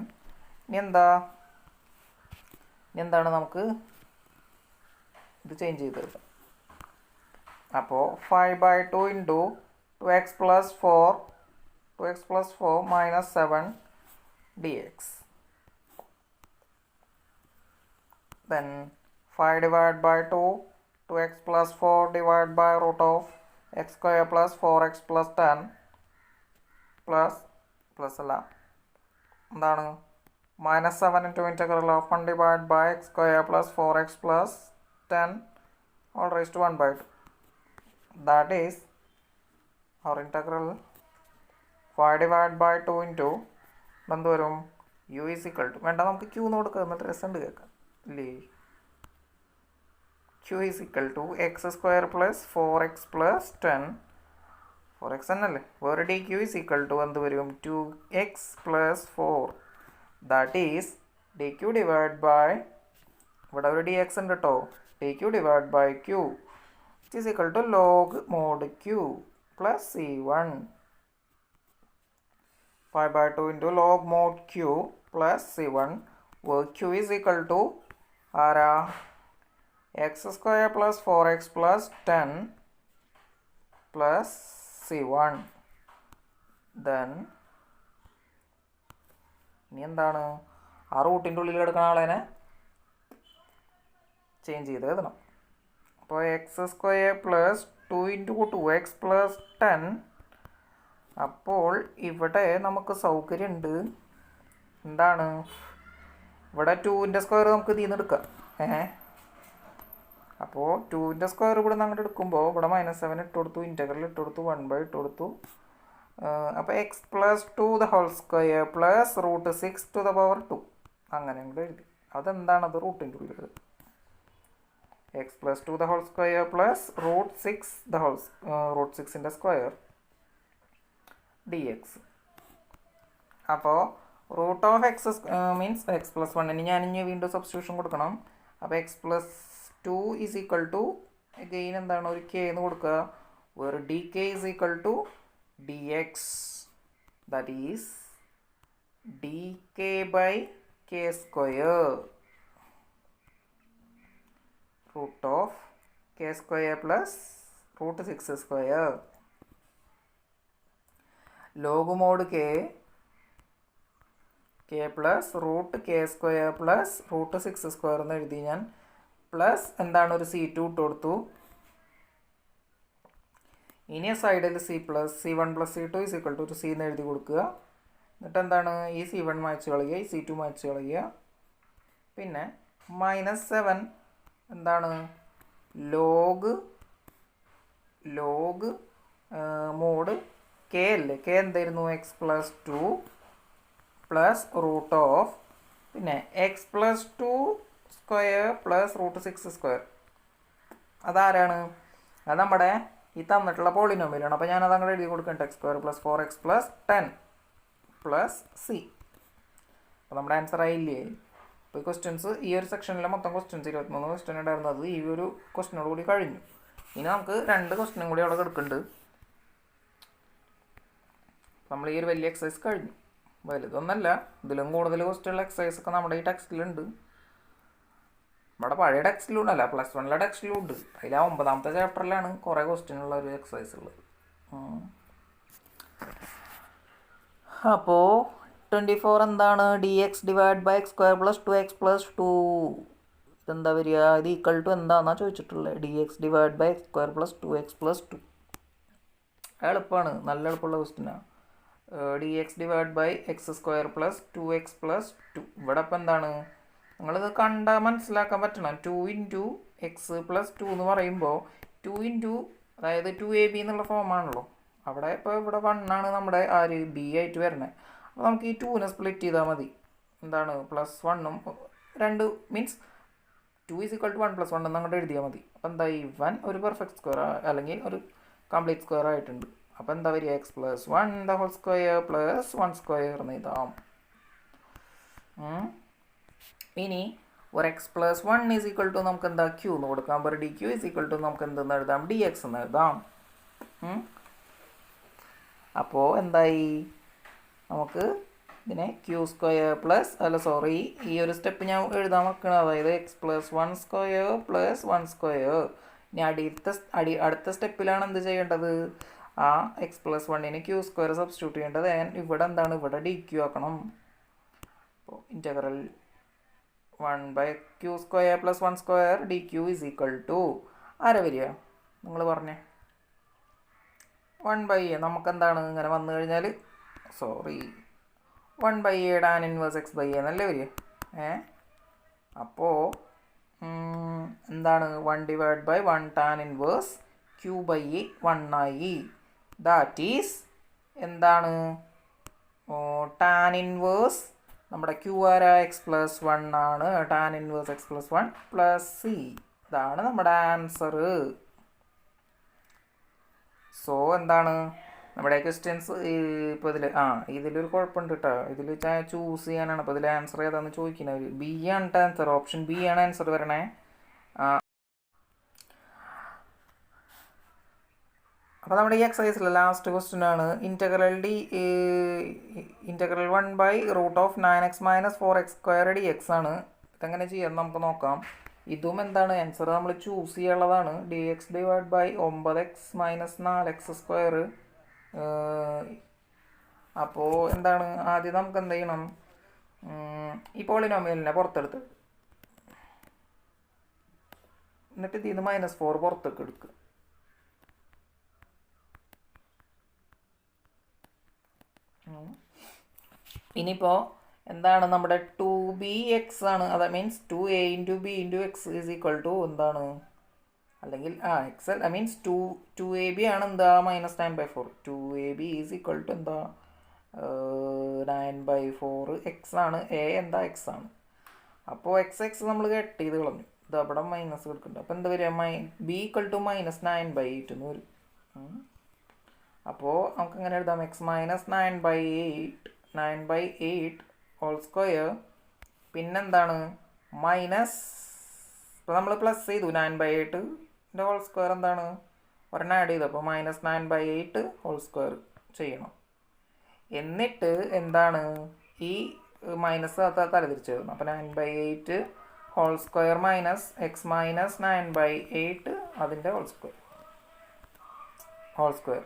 ഇനി എന്താണ് നമുക്ക് ഇത് ചേഞ്ച് ചെയ്തത്. അപ്പോൾ 5/2 × 2x + 4 - 7 dx, then 5 divided by 2, 2x plus 4 divided by root of x square plus 4x plus 10 plus അല്ല എന്താണ് -7 into integral of 1 divided by x square plus 4x plus 10 all raised to 1 by 2. That is our integral 5 divided by 2 into എന്ത് വരും u is equal to വേണ്ട നമുക്ക് q എന്ന് കൊടുക്കുക എന്നിട്ട് രസമുണ്ട് കേൾക്കാം ഇല്ലേ q is equal to x square plus 4x plus 10 4x എന്നല്ലേ വേറെ dq is equal to എന്ത് വരും 2x plus 4 that is dq divided by ഇവിടെ ഒരു dx ഉണ്ട് കേട്ടോ dq divided by q which is equal to log mod q plus c1 5 by 2 into log mod q plus c1 where q is equal to ആരാ x square plus 4x plus 10 plus c1 then ഇനി എന്താണ് ആ റൂട്ടിൻ്റെ ഉള്ളിൽ കിടക്കുന്ന ആളേനെ change ചെയ്ത് എഴുതണം അപ്പോൾ x square plus 2 into 2x plus 10 അപ്പോൾ ഇവിടെ നമുക്ക് സൗകര്യമുണ്ട് എന്താണ് ഇവിടെ 2ൻ്റെ സ്ക്വയർ നമുക്ക് ഇതിൽ നിന്ന് എടുക്കാം അപ്പോൾ 2ൻ്റെ സ്ക്വയർ ഇവിടെ നിന്ന് അങ്ങോട്ട് എടുക്കുമ്പോൾ ഇവിടെ -7 ഇട്ട് കൊടുത്തു ഇൻറ്റഗ്രൽ ഇട്ട് കൊടുത്തു 1 by ഇട്ട് കൊടുത്തു അപ്പോൾ X plus 2 the whole square plus root 6 to the power 2 അങ്ങനെ കൂടെ എഴുതി അതെന്താണ് അത് റൂട്ടിൻ്റെ ഉള്ളിൽ x plus 2 the whole square plus root 6 the whole root 6ൻ്റെ സ്ക്വയർ ഡി എക്സ് അപ്പോൾ root of x means x plus 1 ഞാനിനി വീണ്ടും സബ്സ്റ്റിറ്റ്യൂഷൻ കൊടുക്കണം അപ്പോൾ X plus 2 is equal to again എന്താണ് ഒരു കെ എന്ന് കൊടുക്കുക വേറെ d k is equal to dx that is dk by k square root of k square plus root 6 square log mod k plus root k square plus root 6 square എന്ന് എഴുതി ഞാൻ plus എന്താണ് ഒരു c2 ഇട്ട് കൊടുത്തു ഇനി സൈഡിൽ c plus c1 plus c2 is equal to c എന്ന് എഴുതി കൊടുക്കുക എന്നിട്ട് എന്താണ് ഈ c1 മായ്ച്ച് കളയുക ഈ c2 മായ്ച്ച് കളയുക പിന്നെ -7 എന്താണ് ലോഗ് മോഡ് കെ അല്ലേ കെ എന്തായിരുന്നു X plus 2 plus root of പിന്നെ X plus 2 square plus root 6 square അതാരാണ് അത് നമ്മുടെ ഈ തന്നിട്ടുള്ള പോളിനോമിയലാണ് അപ്പോൾ ഞാനത് അങ്ങോട്ട് എഴുതി കൊടുക്കട്ടെ X square plus 4x plus 10 plus C അപ്പോൾ നമ്മുടെ ആൻസർ ആയില്ലേ ഇപ്പോൾ ഈ ക്വസ്റ്റ്യൻസ് ഈ ഒരു സെക്ഷനിലെ മൊത്തം ക്വസ്റ്റ്യൻസ് 23 ക്വസ്റ്റ്യൻ ഉണ്ടായിരുന്നത് ഈ ഒരു ക്വസ്റ്റ്യനോട് കൂടി കഴിഞ്ഞു ഇനി നമുക്ക് 2 ക്വസ്റ്റ്യനും കൂടി അവിടെ കിടക്കുന്നുണ്ട് നമ്മൾ ഈ ഒരു വലിയ എക്സസൈസ് കഴിഞ്ഞു വലുതൊന്നല്ല ഇതിലും കൂടുതൽ ക്വസ്റ്റ്യനുള്ള എക്സസൈസ് ഒക്കെ നമ്മുടെ ഈ ടെക്സ്റ്റിലുണ്ട് ഇവിടെ പഴയ ടെക്സ്റ്റിലുണ്ടല്ല പ്ലസ് 1 ടെക്സ്റ്റിലും ഉണ്ട് അതിൽ ആ 9ാമത്തെ ചാപ്റ്ററിലാണ് കുറേ ക്വസ്റ്റ്യനുള്ള ഒരു എക്സസൈസ് ഉള്ളത് അപ്പോൾ 24 എന്താണ് d x divide by X square plus 2x plus 2 ഇതെന്താ വരിക ഇത് ഈക്വൽ ടു എന്താണെന്നാണ് ചോദിച്ചിട്ടുള്ളത് d x divide by X square plus 2x plus 2 എളുപ്പമാണ് നല്ല എളുപ്പമുള്ള ക്വസ്റ്റ്യനാണ് d x divide by X square plus 2x plus 2 ഇവിടെ ഇപ്പം എന്താണ് നിങ്ങളിത് കണ്ടാൽ മനസ്സിലാക്കാൻ പറ്റണം 2 ഇൻറ്റു എക്സ് പ്ലസ് 2 എന്ന് പറയുമ്പോൾ 2 ഇൻറ്റു അതായത് 2ab എന്നുള്ള ഫോമാണല്ലോ അവിടെ ഇപ്പോൾ ഇവിടെ 1 ആണ് നമ്മുടെ ആര് ബി ആയിട്ട് വരുന്നത് അപ്പോൾ നമുക്ക് ഈ 2നെ സ്പ്ലിറ്റ് ചെയ്താൽ മതി എന്താണ് പ്ലസ് 1ഉം 2 means 2 is equal to 1 plus 1 എന്ന് അങ്ങോട്ട് എഴുതിയാൽ മതി അപ്പോൾ എന്താ ഈ 1 ഒരു പെർഫെക്റ്റ് സ്ക്വയർ അല്ലെങ്കിൽ ഒരു കംപ്ലീറ്റ് സ്ക്വയർ ആയിട്ടുണ്ട് അപ്പോൾ എന്താ വരിക x plus 1 the whole square plus 1 square എന്ന് എഴുതാം ഇനി ഒരു x plus 1 is equal to നമുക്ക് എന്താ ക്യൂ എന്ന് കൊടുക്കാം അപ്പോൾ d q is equal to നമുക്ക് എന്തെന്ന് എഴുതാം ഡി എക്സ് എന്ന് എഴുതാം അപ്പോൾ എന്തായി നമുക്ക് ഇതിനെ ക്യൂ സ്ക്വയർ പ്ലസ് ഈ ഒരു സ്റ്റെപ്പ് ഞാൻ എഴുതാൻ വെക്കണം അതായത് X plus 1 square plus 1 square ഇനി അടുത്ത സ്റ്റെപ്പിലാണ് എന്ത് ചെയ്യേണ്ടത് ആ എക്സ് പ്ലസ് 1ന് ക്യൂ സ്ക്വയർ സബ്സ്റ്റിറ്റ്യൂട്ട് ചെയ്യേണ്ടത് ഇവിടെ എന്താണ് ഇവിടെ ഡി ക്യൂ ആക്കണം അപ്പോൾ ഇൻറ്റഗ്രൽ 1/q² + 1² dq = ആരാ വരിക നിങ്ങൾ പറഞ്ഞേ 1/a. നമുക്കെന്താണ് ഇങ്ങനെ വന്നു കഴിഞ്ഞാൽ 1/a tan ഇൻവേഴ്സ് x/a എന്നല്ലേ വരിക. അപ്പോൾ എന്താണ് 1/1 tan ഇൻവേഴ്സ് q/a 1 ആയി. ദാറ്റ് ഈസ് എന്താണ് tan ഇൻവേഴ്സ് നമ്മുടെ q ആരാ x+1 ആണ്. tan inverse x+1 + c. ഇതാണ് നമ്മുടെ ആൻസർ. സോ എന്താണ് നമ്മുടെ ക്വസ്റ്റ്യൻസ് ഇപ്പോൾ ഇതിലൊരു കുഴപ്പമുണ്ട് കേട്ടോ. ഇതിൽ ചൂസ് ചെയ്യാനാണ്. അപ്പോൾ ഇതിൽ ആൻസർ ഏതാണെന്ന് ചോദിക്കുന്നത് ബി ആണ് ആൻസർ. ഓപ്ഷൻ ബി ആണ് ആൻസർ വരണേ. അപ്പോൾ നമ്മുടെ ഈ എക്സസൈസിലെ ലാസ്റ്റ് ക്വസ്റ്റ്യൻ ആണ് ഇൻറ്റഗ്രൽ 1/√9x - 4x² dx ആണ്. ഇതെങ്ങനെ ചെയ്യാൻ നമുക്ക് നോക്കാം. ഇതും എന്താണ് ആൻസർ നമ്മൾ ചൂസ് ചെയ്യാനുള്ളതാണ്. dx / 9x - 4x². അപ്പോൾ എന്താണ് ആദ്യം നമുക്ക് എന്ത് ചെയ്യണം, ഈ പോളിനോമിയലിനെ പുറത്തെടുത്ത് എന്നിട്ട് ഇതിൽ നിന്ന് -4 പുറത്തേക്ക് എടുക്കുക. ഇനിയിപ്പോൾ എന്താണ് നമ്മുടെ 2bx ആണ്. അത് മീൻസ് 2a × b × x = എന്താണ്, അല്ലെങ്കിൽ എക്സ് മീൻസ് 2ab ആണ് എന്താ -9/4. 2ab = എന്താ 9/4. x ആണ്. a എന്താ x ആണ്. അപ്പോൾ x നമ്മൾ കട്ട് ചെയ്ത് കളഞ്ഞു. ഇത് അവിടെ മൈനസ് കൊടുക്കുന്നുണ്ട്. അപ്പോൾ എന്താ വരിക, b = -9/8 എന്ന് വരും. അപ്പോൾ നമുക്ക് എങ്ങനെ എഴുതാം, x - 9/8² പിന്നെന്താണ് മൈനസ്, ഇപ്പോൾ നമ്മൾ പ്ലസ് ചെയ്തു 9/8² എന്താണ് ഒരെണ്ണം ആഡ് ചെയ്തു. അപ്പോൾ -9/8² ചെയ്യണം. എന്നിട്ട് എന്താണ് ഈ മൈനസ് തലതിരിച്ച് എഴുതണം. അപ്പോൾ 9/8² - x - 9/8 അതിൻ്റെ ഹോൾ സ്ക്വയർ.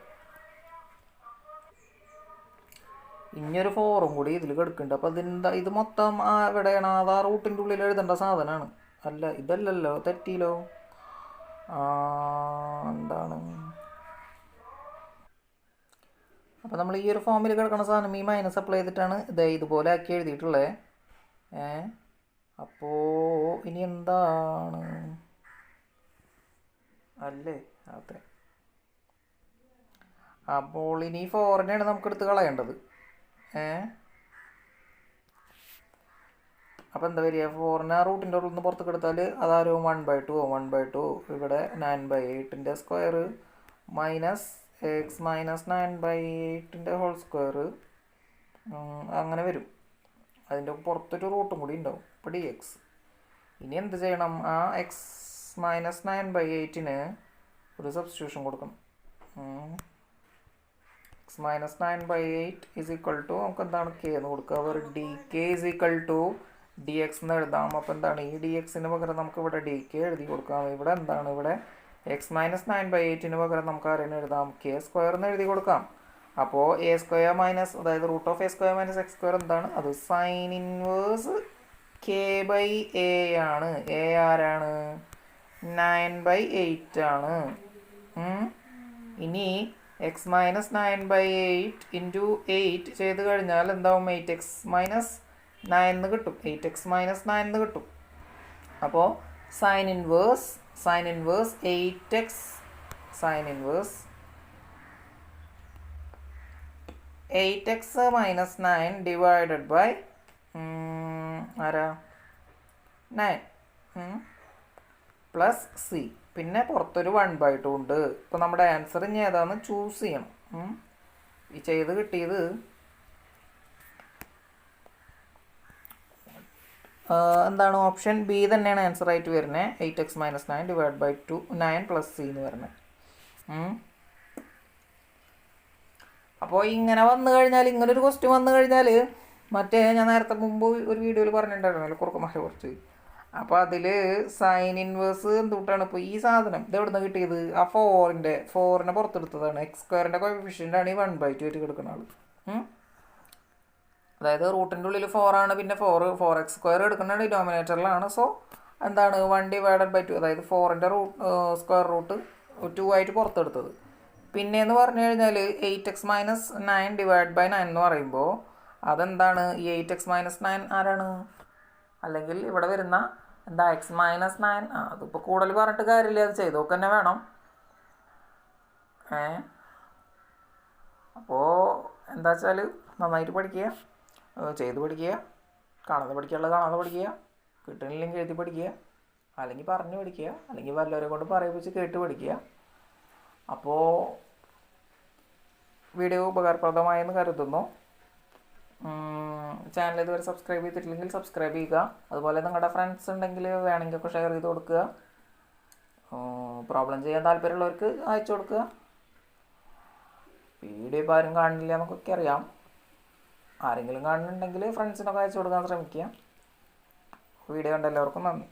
ഇനിയൊരു 4ഉം കൂടി ഇതിൽ കിടക്കുന്നുണ്ട്. അപ്പോൾ ഇത് മൊത്തം എവിടെയാണ്, അത് ആ റൂട്ടിൻ്റെ ഉള്ളിൽ എഴുതേണ്ട സാധനമാണ്. അല്ല ഇതല്ലല്ലോ, തെറ്റിയില്ലോ. എന്താണ് അപ്പോൾ നമ്മൾ ഈ ഒരു ഫോമിൽ കിടക്കുന്ന സാധനം ഈ മൈനസ് അപ്ലൈ ചെയ്തിട്ടാണ് ഇതുപോലെ ആക്കി എഴുതിയിട്ടുള്ളത്. അപ്പോൾ ഇനി എന്താണ് അല്ലേ, അതെ. അപ്പോൾ ഇനി 4നെയാണ് നമുക്ക് എടുത്ത് കളയേണ്ടത്. അപ്പോൾ എന്താ വരിക, 4നെ റൂട്ടിൻ്റെ ഉള്ളിൽ നിന്ന് പുറത്തേക്ക് എടുത്താൽ അതാരും 1/2 ഇവിടെ 9/8² മൈനസ് x - 9/8 ഹോൾ സ്ക്വയർ അങ്ങനെ വരും. അതിൻ്റെ പുറത്തൊരു റൂട്ടും കൂടി ഉണ്ടാവും. ഇപ്പോൾ dx. ഇനി എന്ത് ചെയ്യണം, ആ x - 9/8ന് ഒരു സബ്സ്റ്റിറ്റ്യൂഷൻ കൊടുക്കണം. x - 9/8 = നമുക്ക് എന്താണ് k എന്ന് കൊടുക്കുക. അവർ dk = dx എന്ന് എഴുതാം. അപ്പോൾ എന്താണ് ഈ dxന് പകരം നമുക്ക് ഇവിടെ dk എഴുതി കൊടുക്കാം. ഇവിടെ എന്താണ്, ഇവിടെ x - 9/8ന് പകരം നമുക്ക് ആരെയും എഴുതാം, k² എന്ന് എഴുതി കൊടുക്കാം. അപ്പോൾ a² അതായത് √a² - x² എന്താണ്, അത് സൈൻ ഇൻവേഴ്സ് k/a ആണ്. a ആരാണ്, 9/8 ആണ്. ഇനി x - 9/8 × 8 ചെയ്ത് കഴിഞ്ഞാൽ എന്താവും, 8x - 9 എന്ന് കിട്ടും. 8x - 9 എന്ന് കിട്ടും. അപ്പോൾ sine inverse 8x sine inverse 8x - 9 divided by ആരാ 9 പ്ലസ് സി. പിന്നെ പുറത്തൊരു 1/2 ഉണ്ട്. ഇപ്പോൾ നമ്മുടെ ആൻസർ ഇനി ഏതാണെന്ന് ചൂസ് ചെയ്യണം. ഈ ചെയ്ത് കിട്ടിയത് എന്താണ്, ഓപ്ഷൻ ബി തന്നെയാണ് ആൻസർ ആയിട്ട് വരുന്നത്. 8x - 9 divide by 9 plus C എന്ന് വരുന്നത്. അപ്പോൾ ഇങ്ങനെ വന്നു കഴിഞ്ഞാൽ, ഇങ്ങനൊരു ക്വസ്റ്റ്യൻ വന്നു കഴിഞ്ഞാൽ, മറ്റേ ഞാൻ നേരത്തെ മുമ്പ് ഒരു വീഡിയോയിൽ പറഞ്ഞിട്ടുണ്ടായിരുന്നല്ലോ കുറുക്കന്മാരെ കുറിച്ച്. അപ്പോൾ അതിൽ സൈൻ ഇൻവേഴ്സ് എന്തുകൊണ്ടാണ് ഇപ്പോൾ ഈ സാധനം ഇത് എവിടെ നിന്ന് കിട്ടിയത്, ആ 4നെ പുറത്തെടുത്തതാണ്. x² കോഎഫിഷ്യൻ്റ് ആണ് ഈ 1/2 ആയിട്ട് കിടക്കുന്ന ആൾ. അതായത് റൂട്ടിൻ്റെ ഉള്ളിൽ 4 ആണ്, പിന്നെ 4x² എടുക്കുന്ന ഡിനോമിനേറ്ററിലാണ്. സോ എന്താണ് 1/2, അതായത് 4ൻ്റെ സ്ക്വയർ റൂട്ട് 2 ആയിട്ട് പുറത്തെടുത്തത്. പിന്നെയെന്ന് പറഞ്ഞു കഴിഞ്ഞാൽ 8x - 9 / 9 എന്ന് പറയുമ്പോൾ അതെന്താണ്? ഈ 8x - 9 ആരാണ്? അല്ലെങ്കിൽ ഇവിടെ വരുന്ന എന്താ x - 9. അതിപ്പോൾ കൂടുതൽ പറഞ്ഞിട്ട് കാര്യമില്ല, അത് ചെയ്തൊക്കെ തന്നെ വേണം. അപ്പോൾ എന്താ വെച്ചാൽ നന്നായിട്ട് പഠിക്കുക, ചെയ്ത് പഠിക്കുക, കാണാതെ പഠിക്കാനുള്ളത് കാണാതെ പഠിക്കുക, കിട്ടണില്ലെങ്കിൽ എഴുതി പഠിക്കുക, അല്ലെങ്കിൽ പറഞ്ഞു പഠിക്കുക, അല്ലെങ്കിൽ വല്ലവരെ കൊണ്ട് പറയിപ്പിച്ച് കേട്ട് പഠിക്കുക. അപ്പോൾ വീഡിയോ ഉപകാരപ്രദമായെന്ന് കരുതുന്നു. ചാനൽ ഇതുവരെ സബ്സ്ക്രൈബ് ചെയ്തിട്ടില്ലെങ്കിൽ സബ്സ്ക്രൈബ് ചെയ്യുക. അതുപോലെ നിങ്ങളുടെ ഫ്രണ്ട്സ് ഉണ്ടെങ്കിൽ വേണമെങ്കിൽ ഒക്കെ ഷെയർ ചെയ്ത് കൊടുക്കുക. പ്രോബ്ലം ചെയ്യാൻ താല്പര്യമുള്ളവർക്ക് അയച്ചു കൊടുക്കുക. വീഡിയോ ഇപ്പോൾ ആരും കാണില്ല എന്നൊക്കെ അറിയാം. ആരെങ്കിലും കാണുന്നുണ്ടെങ്കിൽ ഫ്രണ്ട്സിനൊക്കെ അയച്ചു കൊടുക്കാൻ ശ്രമിക്കുക. വീഡിയോ കണ്ട എല്ലാവർക്കും നന്ദി.